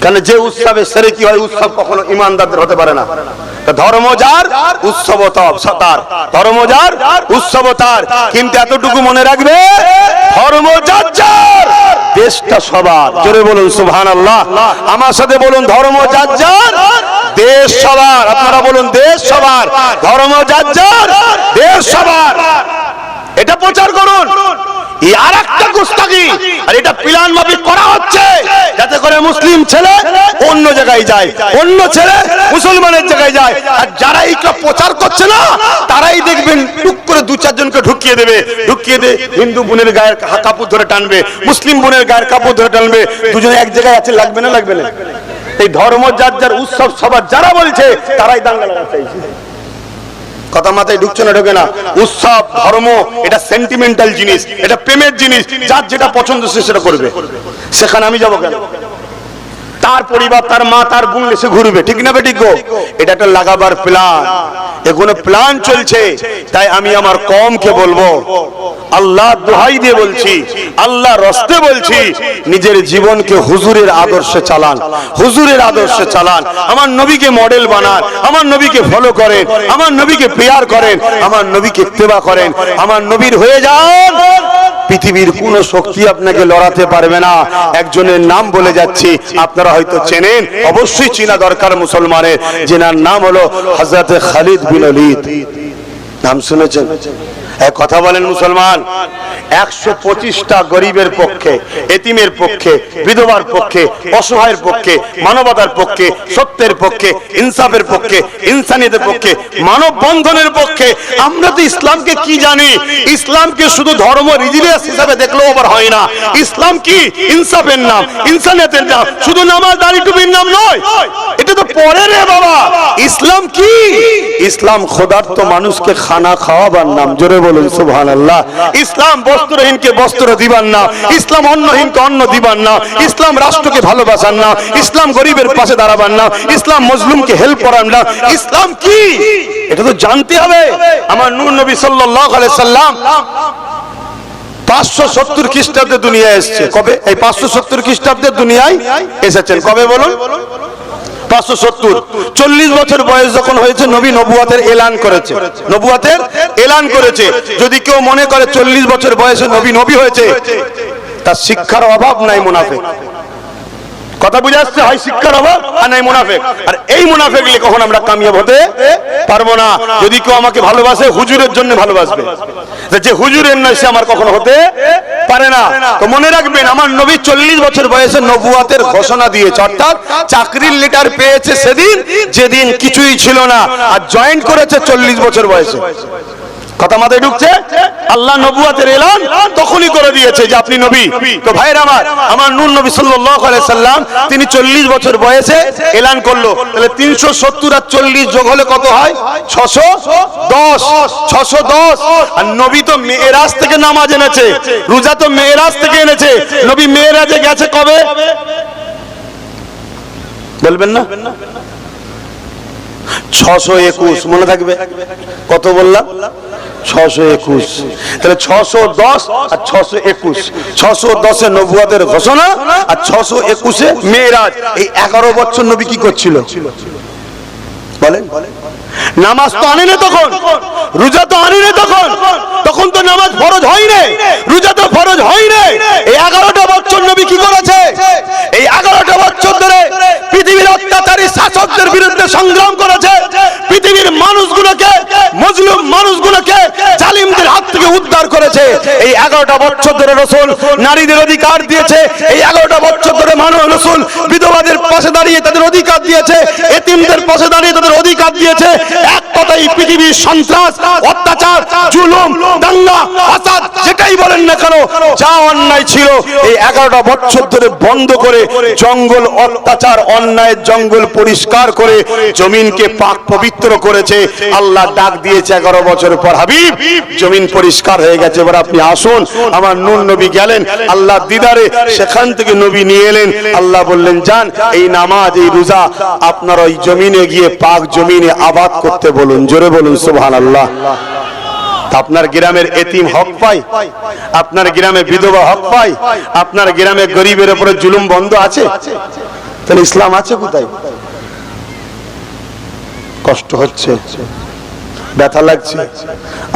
কারণ যে উৎসবে সেরে কি হয়, উৎসব কখনো ইমানদারদের হতে পারে না। ধর্ম যার, উৎসব তার। ধর্ম যার, উৎসব তার। কিন্তু এতটুকু মনে রাখবে, ধর্ম যার যার, দেশটা সবার। জোরে বলুন সুবহানাল্লাহ। আমার সাথে বলুন, ধর্ম যার যার, দেশ সবার। আপনারা বলুন, দেশ সবার। ধর্ম যার যার, দেশ সবার। এটা প্রচার করুন। এই আরেকটা গুস্তাখি, আর এটা প্ল্যান মাফিক করা হচ্ছে যাতে করে মুসলিম ছেলে অন্য জায়গায় যায়, অন্য ছেলে মুসলমানের জায়গায় যায়। আর যারা এইটা প্রচার করছে না, তারাই দেখবেন টুক করে 2-4 জনকে ঢুকিয়ে দেবে। ঢুকিয়ে দিয়ে হিন্দু বোনের গায়ের কাপড় ধরে টানবে, মুসলিম বোনের গায়ের কাপড় ধরে টানবে। দুজনে এক জায়গায় আছে, লাগবে না? লাগবে না? এই ধর্ম যার যার, উৎসব সবার যারা বলছে, তারাই দাঙ্গা লাগাতে চাইছে। কথা মাথায় ঢুকছে না? ঢোকে না। উৎসব, ধর্ম এটা সেন্টিমেন্টাল জিনিস, এটা প্রেমের জিনিস। যার যেটা পছন্দ সে সেটা করবে। সেখানে আমি যাবো কেন? তার পরিবার, তার মা, তার বোন এসে ঘুরবে, ঠিক না বেঠিক গো? এটা একটা লাগাবার প্ল্যান, এগুলো প্ল্যান চলছে। তাই আমি আমার কওমকে বলবো, আল্লাহ দোহাই দিয়ে বলছি, আল্লাহ রস্তে বলছি, নিজের জীবনকে হুজুরের আদর্শে চালান, হুজুরের আদর্শে চালান। আমার নবীকে মডেল বানান, আমার নবীকে ফলো করেন, আমার নবীকে প্রেয়ার করেন, আমার নবীকে ইত্তেবা করেন, আমার নবীর হয়ে যান। পৃথিবীর কোন শক্তি আপনাকে লড়াতে পারবে না। একজনের নাম বলে যাচ্ছি, আপনারা হয়তো চেনেন, অবশ্যই চেনা দরকার মুসলমানের, যেনার নাম হলো হযরত খালিদ বিন ওলীদ। নাম শুনেছেন? এক কথা বলেন মুসলমান, 125টা গরিবের পক্ষে, এতিমের পক্ষে, বিধবার পক্ষে, অসহায়ের পক্ষে, মানবতার পক্ষে, সত্যের পক্ষে, ইনসাফের পক্ষে, ইনসানিয়তের পক্ষে, মানব বন্ধনের পক্ষে। আমরা তো ইসলামকে কি জানি? ইসলামকে শুধু ধর্ম রিলিজিয়াস হিসাবে দেখলেও আবার হয় না। ইসলাম কি? ইনসাফের নাম, ইনসানিয়তের নাম, শুধু নামাজ দাড়ি টুপির নাম নয়। এটা তো পরে রে বাবা। ইসলাম কি? ইসলাম খোদার্থ মানুষকে খানা খাওয়াবার নাম। জোরে বলুন সুবহানাল্লাহ। ইসলাম বস্ত্রহীনকে বস্ত্র দিবার নাম। ইসলাম অন্নহীনকে অন্ন দিবার নাম। ইসলাম রাষ্ট্রকে ভালোবাসার নাম। ইসলাম গরিবের পাশে দাঁড়াবার নাম। ইসলাম মজলুমকে হেল্প করার নাম। ইসলাম কি? এটা তো জানতে হবে। আমার নূর নবী সাল্লাল্লাহু আলাইহি সাল্লাম 570 খ্রিস্টাব্দে দুনিয়ায় এসেছে। কবে? এই 570 খ্রিস্টাব্দে দুনিয়ায় এসেছেন। কবে বলুন? 570। 40 বছর বয়স যখন হয়েছে নবী নবুয়তের এলান করেছে। নবুয়তের এলান করেছে। যদি কেউ মনে করে 40 বছর বয়সে নবী হয়েছে, তার শিক্ষার অভাব নাই, মুনাফিক। কথা বুঝে আসছে? হয় শিক্ষার অভাব আর নাই মুনাফিক। আর এই মুনাফিক গুলি কখন আমরা কামিয়াব হতে পারবো না। যদি কেউ আমাকে ভালোবাসে হুজুরের জন্য ভালোবাসবে, যে হুজুরের নয় সে আমার কখনো হতে পারে না। তো মনে রাখবেন, আমার নবী 40 বছর বয়সে নবুয়তের ঘোষণা দিয়েছে, অর্থাৎ চাকরির লেটার পেয়েছে সেদিন যেদিন কিছুই ছিল না, আর জয়েন করেছে 40 বছর বয়সে। কথা মাথায় ঢুকছে? আল্লাহ নবুয়তের এলান তখনই করে দিয়েছে যে আপনি নবী। তো ভাইরা আমার নূর নবী সাল্লাল্লাহু আলাইহি সাল্লাম তিনি 40 বছর বয়সে এলান করলো। তাহলে 370 আর 40 যোগ হলে কত হয়? 610। 610। আর নবী তো মেরাজ থেকে নামাজ এনেছে, রোজা তো মেরাজ থেকে এনেছে। নবী মেরাজে গেছে কবে বলবেন না? 621 মনে থাকবে? কত বললাম? 621। তাহলে 610 আর 621। 610 এ নবুয়তের ঘোষণা আর 621 এ মেরাজ। এই 11 বছর নবী কি করছিল বলেন? নামাজ তো আনেনি তখন, রোজা তো আনেনি তখন, তখন তো নামাজ ফরজ হয়নি, রোজা তো ফরজ হয়নি। এই 11টা বছর নবী কি করেছে? এই 11টা বছর ধরে পৃথিবীর অত্যাচারী শাসকদের বিরুদ্ধে সংগ্রাম করেছে। পৃথিবীর মানুষগুলোকে, মজলুম মানুষগুলোকে জালিমদের হাত থেকে উদ্ধার করেছে। এই 11টা বছর ধরে রাসূল নারীদের অধিকার দিয়েছে। এই 11টা বছর ধরে রাসূল বিধবাদের পাশে দাঁড়িয়ে তাদের অধিকার দিয়েছে, এতিমদের পাশে দাঁড়িয়ে তাদের অধিকার দিয়েছে। এক কথাই পৃথিবীর সন্ত্রাস, অত্যাচার, জুলুম, দাঙ্গা, ফাসাদ যেটাই বলেন না কেন, যা অন্যায় ছিল এই 11টা বছর ধরে বন্ধ করে, জঙ্গল, অত্যাচার, অন্যায়ের জঙ্গল পরিষ্কার করে জমিনকে পাক পবিত্র করেছে। আল্লাহ ডাক দিয়েছে 11 বছর পর, হাবিব জমিন পরিষ্কার হয়ে গেছে, এবার আপনি আসুন। আমার নূর নবী গেলেন আল্লাহ দিদারে, সেখান থেকে নবী নিয়ে এলেন। আল্লাহ বললেন যান, এই নামাজ, এই রোজা আপনার ওই জমিনে গিয়ে পাক জমিনে আবাদ করতে বলুন। জোরে বলুন সুবহানাল্লাহ। আপনার গ্রামের এতিম হক পায়, আপনার গ্রামে বিধবা হক পায়, আপনার গ্রামে গরিবের উপরে জুলুম বন্ধ আছে? তাহলে ইসলাম আছে কোথায়? কষ্ট হচ্ছে, ব্যথা লাগছে,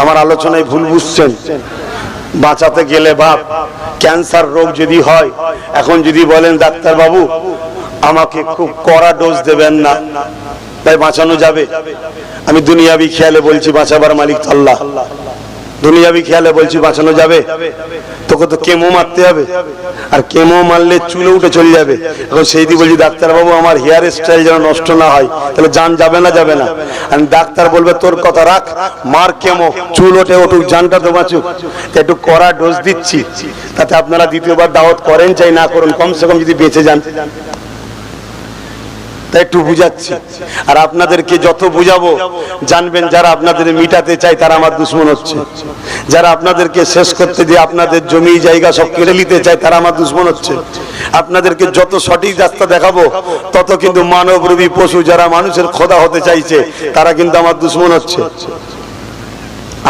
আমার আলোচনায় ভুল বুঝছেন। বাঁচাতে গেলে বাপ, ক্যান্সার রোগ যদি হয়, এখন যদি বলেন ডাক্তার বাবু আমাকে খুব কড়া ডোজ দেবেন না, তাই বাঁচানো যাবে? আমি দুনিয়াবি খেয়ালে বলছি বাঁচাবার মালিক আল্লাহ। দুনিয়াবি খেয়ালে বলছি বাঁচানো যাবে? তোকে তো কেমো মারতে হবে, আর কেমো মারলে চুলে উঠে চলে যাবে। এখন সেই দিয়ে বলছি ডাক্তার বাবু আমার হেয়ার স্টাইল যেন নষ্ট না হয়, তাহলে জান যাবে না? যাবে না। আর ডাক্তার বলবে তোর কথা রাখ, মার কেমো, চুল ওঠে উঠুক, জানটা তো বাঁচুক, একটু কড়া ডোজ দিচ্ছি, তাতে আপনারা দ্বিতীয়বার দাওয়াত করেন চাই না করুন, কমসে কম যদি বেঁচে যান। তাই একটু বুঝাচ্ছি। আর আপনাদেরকে যত বুঝাবো জানবেন, যারা আপনাদের মিটাতে চায় তারা আমার দুশমন হচ্ছে, যারা আপনাদেরকে শেষ করতে দিয়ে আপনাদের জমি জায়গা সব কেড়ে নিতে চায় তারা আমার দুশমন হচ্ছে। আপনাদেরকে যত সঠিক রাস্তা দেখাবো তত কিন্তু মানবরূপী পশু যারা মানুষের খোদা হতে চাইছে তারা কিন্তু আমার দুশমন হচ্ছে।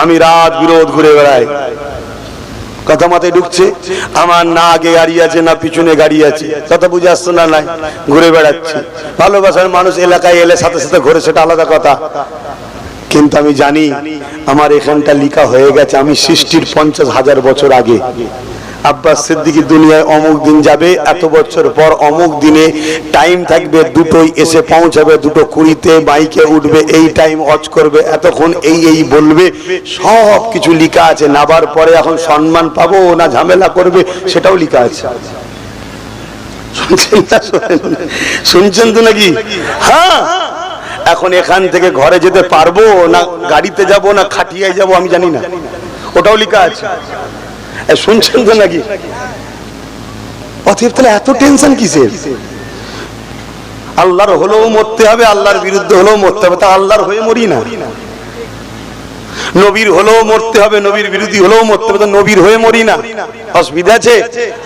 আমি রাত বিরোধ ঘুরে বেড়াই, কথা মাথায় ঢুকছে? আমার না আগে গাড়ি আছে না পিছনে গাড়ি আছে, কথা বুঝে আসছে না? নাই, ঘুরে বেড়াচ্ছি। ভালোবাসার মানুষ এলাকায় এলে সাথে সাথে ঘুরে, সেটা আলাদা কথা। কিন্তু আমি জানি আমার এখানটা লিখা হয়ে গেছে আমি সৃষ্টির 50,000 বছর আগে। আব্বাস সিদ্দিকী দুনিয়ায় অমুক দিন যাবে, এত বছর পর অমুক দিনে টাইম থাকবে, দুটোই এসে পৌঁছাবে, 2:20 বাইকে উঠবে, এই টাইম অজ করবে, এতক্ষণ এই বলবে, সব কিছু লেখা আছে। নাবার পরে এখন সম্মান পাবো না ঝামেলা করবে সেটাও লেখা আছে। শুনছেন তো নাকি? হ্যাঁ, এখন এখান থেকে ঘরে যেতে পারবো না, গাড়িতে যাব না খাটিয়ায় যাব আমি জানি না, ওটাও লেখা আছে। শুনছেন তো নাকি? অতএব তাহলে এত টেনশন কিসের? আল্লাহর হলেও মরতে হবে, আল্লাহর বিরুদ্ধে হলেও মরতে হবে, তা আল্লাহর হয়ে মরি না। নবীর হলেও মরতে হবে, নবীর বিরোধী হলেও মরতে হবে, নবীর হয়ে মরি না। অসুবিধা আছে?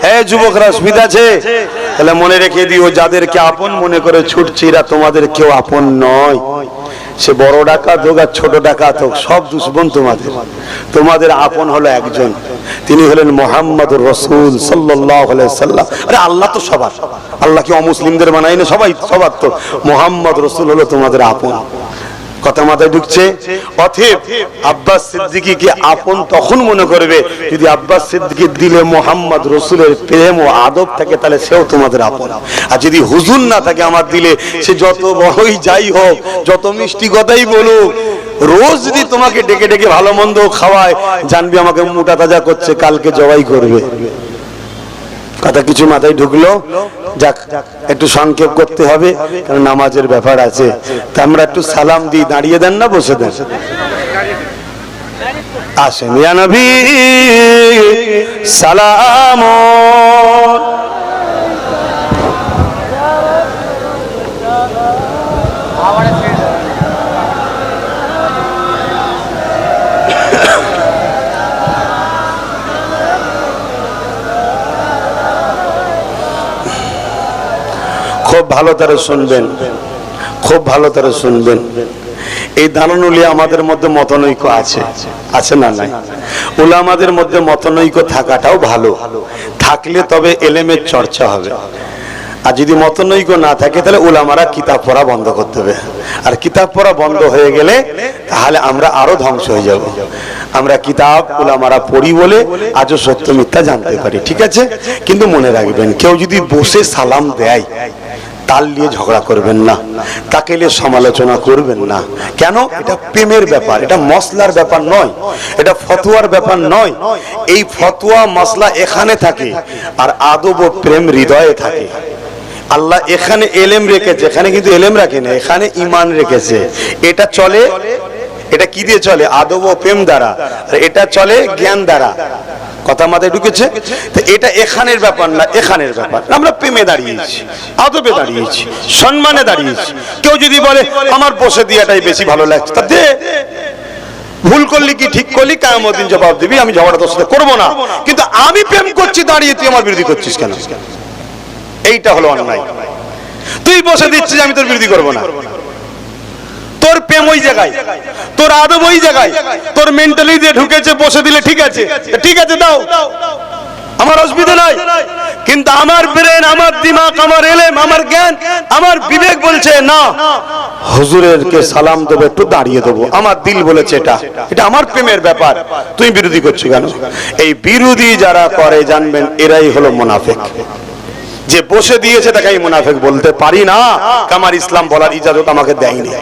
হ্যাঁ যুবকরা, অসুবিধা আছে? তাহলে মনে রেখে দিও, যাদেরকে আপন মনে করে ছুটছি এরা তোমাদের কেউ আপন নয়। সে বড় ডাকাত হোক আর ছোট ডাকাত হোক, সব দুশমন তোমাদের। তোমাদের আপন হলো একজন, তিনি হলেন মুহাম্মদুর রাসূল সাল্লাল্লাহু আলাইহি ওয়াসাল্লাম। আরে আল্লাহ তো সবার, আল্লাহ কি অমুসলিমদের বানায় না? সবাই সবার। তো মুহাম্মদ রাসূল হলো তোমাদের আপন। কথা মাথায় ঢুকছে? অতএব আব্বাস সিদ্দিকীকে আপন তখন মনে করবে যদি আব্বাস সিদ্দিকীর দিলে মুহাম্মদ রাসূলের প্রেম ও আদব থাকে, তাহলে সেও তোমাদের আপন। আর যদি হুজুর না থাকে আমার দিলে, সে যত বড়ই যাই হোক, যত মিষ্টি কথাই বলুক, রোজ যদি তোমাকে ডেকে ডেকে ভালো মন্দ খাওয়ায়, জানবি আমাকে মোটা তাজা করছে, কালকে জবাই করবে। কথা কিছু মাথায় ঢুকলো? যাক, একটু সংক্ষেপ করতে হবে, কারণ নামাজের ব্যাপার আছে। তা আমরা একটু সালাম দিই। দাঁড়িয়ে দেন না বসে দেন? আসেন। ইয়া নবী সালাম। খুব ভালো করে শুনবেন, খুব ভালো করে শুনবেন। এই দানানুলি আমাদের মধ্যে মতনৈক্য আছে, আছে না নাই? উলামাদের মধ্যে মতনৈক্য থাকাটাও ভালো, থাকলে তবে এলেমের চর্চা হবে। আর যদি মতনৈক্য না থাকে, তাহলে উলামারা কিতাব পড়া বন্ধ করতে হবে। আর কিতাব পড়া বন্ধ হয়ে গেলে তাহলে আমরা আরো ধ্বংস হয়ে যাব। আমরা কিতাব উলামারা পড়ি বলে আজও সত্য মিথ্যা জানতে পারি, ঠিক আছে? কিন্তু মনে রাখবেন, কেউ যদি বসে সালাম দেয়, তাল নিয়ে ঝগড়া করবেন না, তাকে নিয়ে সমালোচনা করবেন না। কেন? এটা প্রেমের ব্যাপার, এটা মসলার ব্যাপার নয়, এটা ফতোয়ার ব্যাপার নয়। এই ফতোয়া মসলা এখানে থাকে, আর আদব ও প্রেম হৃদয়ে থাকে। আল্লাহ এখানে এলেম রেখেছে, এখানে কিন্তু এলেম রাখে না, এখানে ঈমান রেখেছে। এটা চলে, এটা কি দিয়ে চলে? আদব ও প্রেম দ্বারা। আর এটা চলে জ্ঞান দ্বারা। কথা মাথায় ঢুকেছে? তো এটা এখানের ব্যাপার না, এখানের ব্যাপার। আমরা প্রেমে দাঁড়িয়েছি, আদবে দাঁড়িয়েছি, সম্মানে দাঁড়িয়েছি। কেউ যদি বলে আমার বসে দিয়াটাই বেশি ভালো লাগছে, তা দে। ভুল করলি কি ঠিক করলি, কিয়ামতের দিন জবাব দিবি। আমি ঝগড়া তোর সাথে করবো না, কিন্তু আমি প্রেম করছি দাঁড়িয়ে, তুই আমার বিরোধী করছিস কেন? এইটা হলো অন্যায়। তুই বসে দিচ্ছিস, আমি তোর বিরোধী করবো না। তোর প্রেম ওই জায়গায়, তোর আদব ওই জায়গায়, তোর মেন্টালিটি ঢুকেছে, বসে দিলে ঠিক আছে, ঠিক আছে দাও, আমার অসুবিধা নাই। কিন্তু আমার ব্রেন, আমার দিমাগ, আমার এলেম, আমার জ্ঞান, আমার বিবেক বলছে না, হুজুরেরকে সালাম দেবো, একটু দাঁড়িয়ে দেবো। আমার দিল বলেছে এটা, এটা আমার প্রেমের ব্যাপার, তুই বিরোধী করছিস কেন? এই বিরোধী যারা করে, জানবেন এরাই হলো মুনাফিক। যে বসে দিয়েছে তাকে আমি মুনাফিক বলতে পারি না, আমার ইসলাম বলার ইজাজত আমাকে দেয়নি।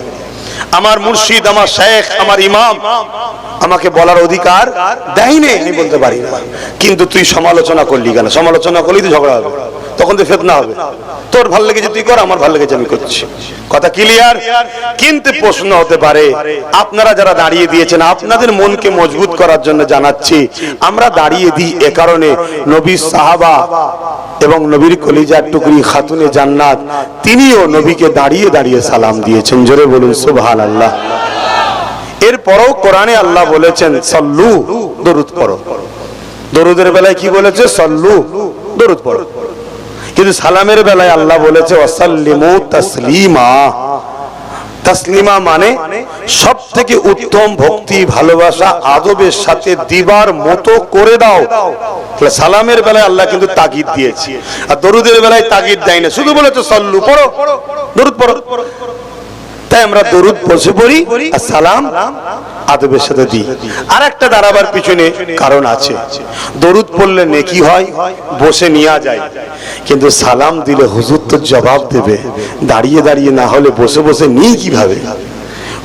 আমার মুর্শিদ, আমার শেখ, আমার ইমাম আমাকে বলার অধিকার দেয়নি, আমি বলতে পারি না। কিন্তু তুই সমালোচনা করলি কেন? সমালোচনা করলেই তো ঝগড়া হবে, তখন তো ফিতনা হবে। তোর ভালো লেগেছে তুই কর, আমার ভালো লেগেছে আমি করছি। কথা ক্লিয়ার? কিন্তু প্রশ্ন হতে পারে, আপনারা যারা দাঁড়িয়ে দিয়েছেন, আপনাদের মনকে মজবুত করার জন্য জানাচ্ছি, আমরা দাঁড়িয়ে দিই এ কারণে, নবীর সাহাবা এবং নবীর কলিজার টুকরি খাতুনে জান্নাত, তিনিও নবীকে দাঁড়িয়ে দাঁড়িয়ে সালাম দিয়েছেন। জোরে বলুন সুবহানাল্লাহ। এরপরও কোরআনে আল্লাহ বলেছেন সল্লু, দরুদ পড়ো। দরুদের বেলায় কি বলেছে? সল্লু, দরুদ পড়ো। কিন্তু সালামের বেলায় আল্লাহ বলেছে ওয়াসাল্লিমু তাসলিমা। তাসলিমা মানে সব থেকে উত্তম ভক্তি, ভালোবাসা, আদবের সাথে দিবার মতো করে দাও। সালামের বেলায় আল্লাহ কিন্তু তাগিদ দিয়েছে, আর দরুদের বেলায় তাগিদ দেয় না, শুধু বলেছে সল্লু পড়ো, দরুদ পড়ো। তাই আমরা দরুদ বসে পড়ি আর সালাম আদবের সাথে দিই। আর একটা দাঁড়াবার পিছনে কারণ আছে, দরুদ পড়লে নেকি হয়, বসে নেওয়া যায়, কিন্তু সালাম দিলে হুজুর তো জবাব দেবে, দাঁড়িয়ে দাঁড়িয়ে না হলে বসে বসে নিই কিভাবে?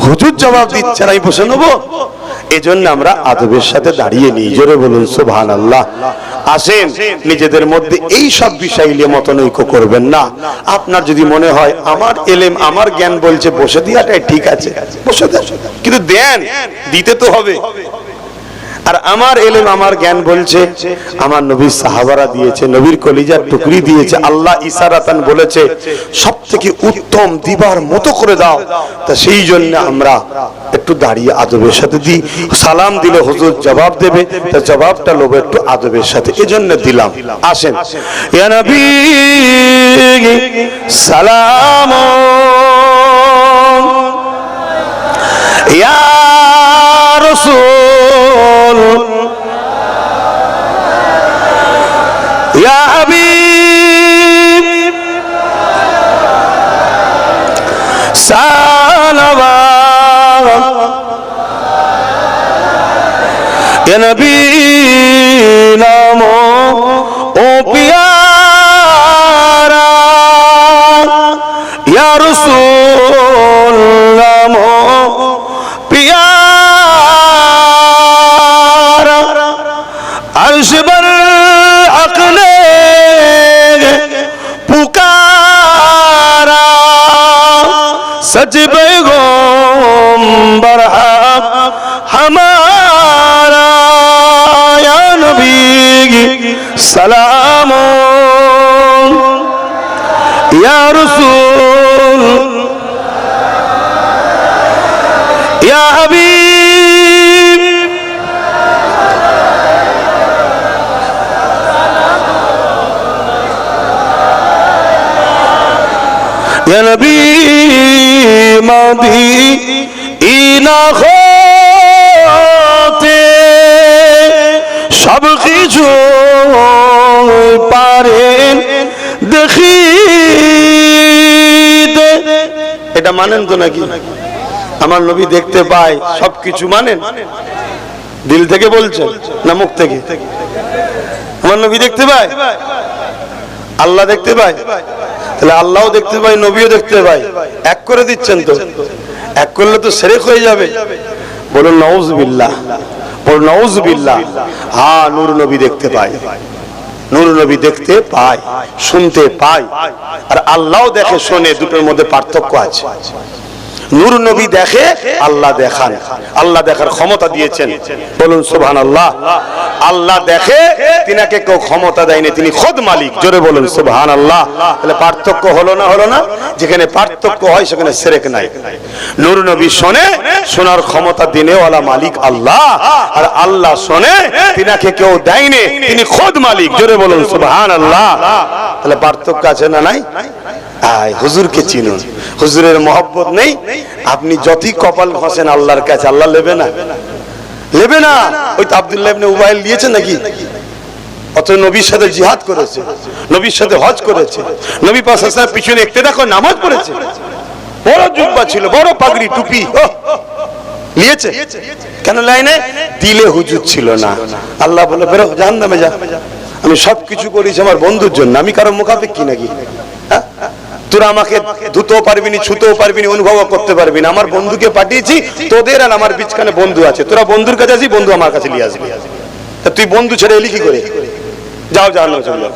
হুজুর জবাব দিচ্ছে আর আমি বসে নেবো? এজন্য আমরা আদবের সাথে দাঁড়িয়ে নিই। জোরে বলুন সুবহানাল্লাহ। আসেন, নিজেদের মধ্যে এই সব বিষয় নিয়ে মতনৈক্য করবেন না। আপনার যদি মনে হয় আমার এলেম আমার জ্ঞান বলছে বসে দিয়াটাই ঠিক আছে, বসে দেন, কিন্তু দেন, দিতে তো হবে। আর আমার এলেম আমার জ্ঞান বলছে আমার নবীর সাহাবারা দিয়েছে, নবীর কলিজার টুকরি দিয়েছে, আল্লাহ ইশারাতান বলেছে সবথেকে উত্তম দিবার মতো করে দাও, তা সেই জন্য আমরা একটু দাঁড়িয়ে আদবের সাথে দিই। সালাম দিলে হুজুর জবাব দেবে, তা জবাবটা লোব একটু আদবের সাথে, এজন্য দিলাম। আসেন, ইয়া নবী সালাম, ইয়া রাসূল, ইয়া হাবিব সালাওয়াত, ইয়া নবী নামো ও পিয়ারা, ইয়া রাসূল নামো পিয়ারা, अर्श पर अकले पुकारा, सच पैगंबर हमारा, या नबी सलाम, या रसूल, या हबीब, या नबी मदीना होते सब কিছু পারেন দেখিতে। এটা মানেন তো নাকি? আমার নবী দেখতে পায় সবকিছু মানেন? দিল থেকে বলছেন না মুখ থেকে? আমার নবী দেখতে পায়, আল্লাহ দেখতে পায়, তাহলে আল্লাহও দেখতে পায়, নবীও দেখতে পায়, এক করে দিচ্ছেন তো? এক করলে তো শিরক হয়ে যাবে। বলুন নাউজুবিল্লাহ, বলুন নাউজুবিল্লাহ। হ্যাঁ, নূর নবী দেখতে পায়, নূর নবী দেখতে পায়, শুনতে পায়, আর আল্লাহও দেখে শোনে, দুটোর মধ্যে পার্থক্য আছে। নূর নবী দেখে, আল্লাহ দেখান, আল্লাহ দেখার ক্ষমতা দিয়েছেন, বলুন সুবহানাল্লাহ। আল্লাহ দেখে, তিনাকে কেউ ক্ষমতা দেয়নি, তিনি খোদ মালিক, জোরে বলুন সুবহানাল্লাহ। তাহলে পার্থক্য হলো না? হলো না? যেখানে পার্থক্য হয় সেখানে শিরক নাই। নূর নবী শোনে, শোনার ক্ষমতা দিনেওয়ালা মালিক আল্লাহ, আর আল্লাহ শোনে, তিনাকে কেউ দেয়নি, তিনি খোদ মালিক, জোরে বলুন সুবহানাল্লাহ। তাহলে পার্থক্য আছে না নাই? হুজুরকে চিনুন, হুজুরের মহব্বত নেই, আপনি যতই কপাল ঘষেন আল্লাহর কাছে, আল্লাহ নেবে না, নেবে না। ওই তো আব্দুল্লাহ ইবনে উবাইল দিয়েছে নাকি? অত নবীর সাথে জিহাদ করেছে, নবীর সাথে হজ করেছে, নবী পাক সাল্লাল্লাহু আলাইহি ওয়াসাল্লাম পিছনে ইক্তেদা করে নামাজ পড়েছে, বড় জুব্বা ছিল, বড় পাগড়ি টুপি নিয়েছে। কেন লাইনে দিলে হুজুর ছিল না। আল্লাহ বলে বেরো, জাহান্নামে যা, আমি সবকিছু করেছি আমার বন্ধুর জন্য, আমি কারো মুখাপেক্ষী নাকি? তোরা আমাকে ধুতেও পারবি না, ছুতেও পারবি না, অনুভব করতে পারবি না, আমার বন্ধুকে পাঠিয়েছি, তোদের আর আমার বিচখানে বন্ধু আছে, তোরা বন্ধুর কাছে আসবি, বন্ধু আমার কাছে নিয়ে আসবি। তা তুই বন্ধু ছেড়ে এলি কি করে? যাও জাহান্নামে চলে যাও,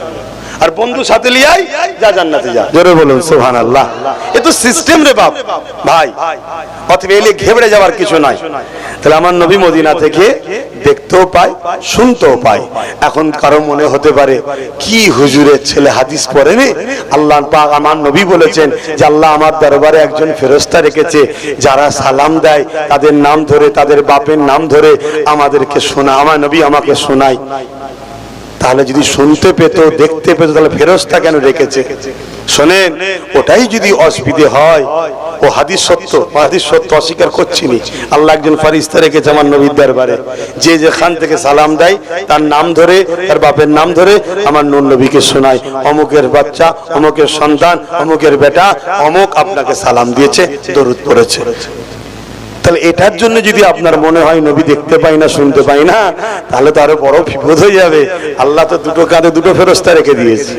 আর বন্ধু সাথে নিয়ে আয়, যা জান্নাতে যা। জোরে বলুন সুবহানাল্লাহ। এ তো সিস্টেম রে বাপ ভাই, অতএব এলে ঘেবড়ে যাওয়ার কিছু নাই। তাহলে আমার নবী মদিনা থেকে দেখতেও পায়, শুনতেও পায়। এখন কারো মনে হতে পারে কি হুজুরের ছেলে হাদিস পড়েনি? আল্লাহ পাক আমার নবী বলেছেন যে আল্লাহ আমার দরবারে একজন ফেরেশতা রেখেছে, যারা সালাম দেয় তাদের নাম ধরে, তাদের বাপের নাম ধরে আমাদেরকে শোনা, আমার নবী আমাকে শোনায়। তা তাহলে যদি শুনতে পেত দেখতে পেত তাহলে ফেরেশতা কেন রেখেছে? শোনেন, ওটাই যদি অসুবিধে হয়, ও হাদিস সত্য, হাদিস সত্য অস্বীকার করছিনি। আল্লাহ একজন ফেরেশতা রেখেছে আমার নবীর দরবারে, যে যেখান থেকে সালাম দেয় তার নাম ধরে, তার বাপের নাম ধরে আমার নূর নবীকে শোনায়, অমুকের বাচ্চা, অমুকের সন্তান, অমুকের বেটা অমুক আপনাকে সালাম দিয়েছে, দরুদ পড়েছে। তাহলে এটার জন্য যদি আপনার মনে হয় নবী দেখতে পাই না, শুনতে পাই না, তাহলে তো আরো বড় বিপদ হয়ে যাবে। আল্লাহ তো দুটো কাঁধে দুটো ফেরেশতা রেখে দিয়েছে।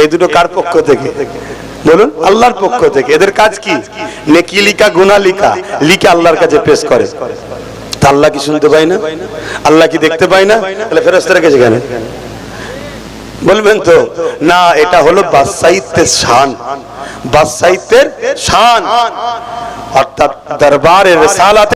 এই দুটো কার পক্ষ থেকে বলুন? আল্লাহর পক্ষ থেকে। এদের কাজ কি? নেকি লিখা, গুনাহ লিখা, লিখে আল্লাহর কাছে পেশ করে। তা আল্লাহ কি শুনতে পাই না? আল্লাহ কি দেখতে পাই না? তাহলে ফেরেশতা রেখেছে কেন? বলবেন তো না, এটা হলো বাদশাহিত্বের শান, বাদশাহিত্বের শান, অর্থাৎ দরবারে রিসালাত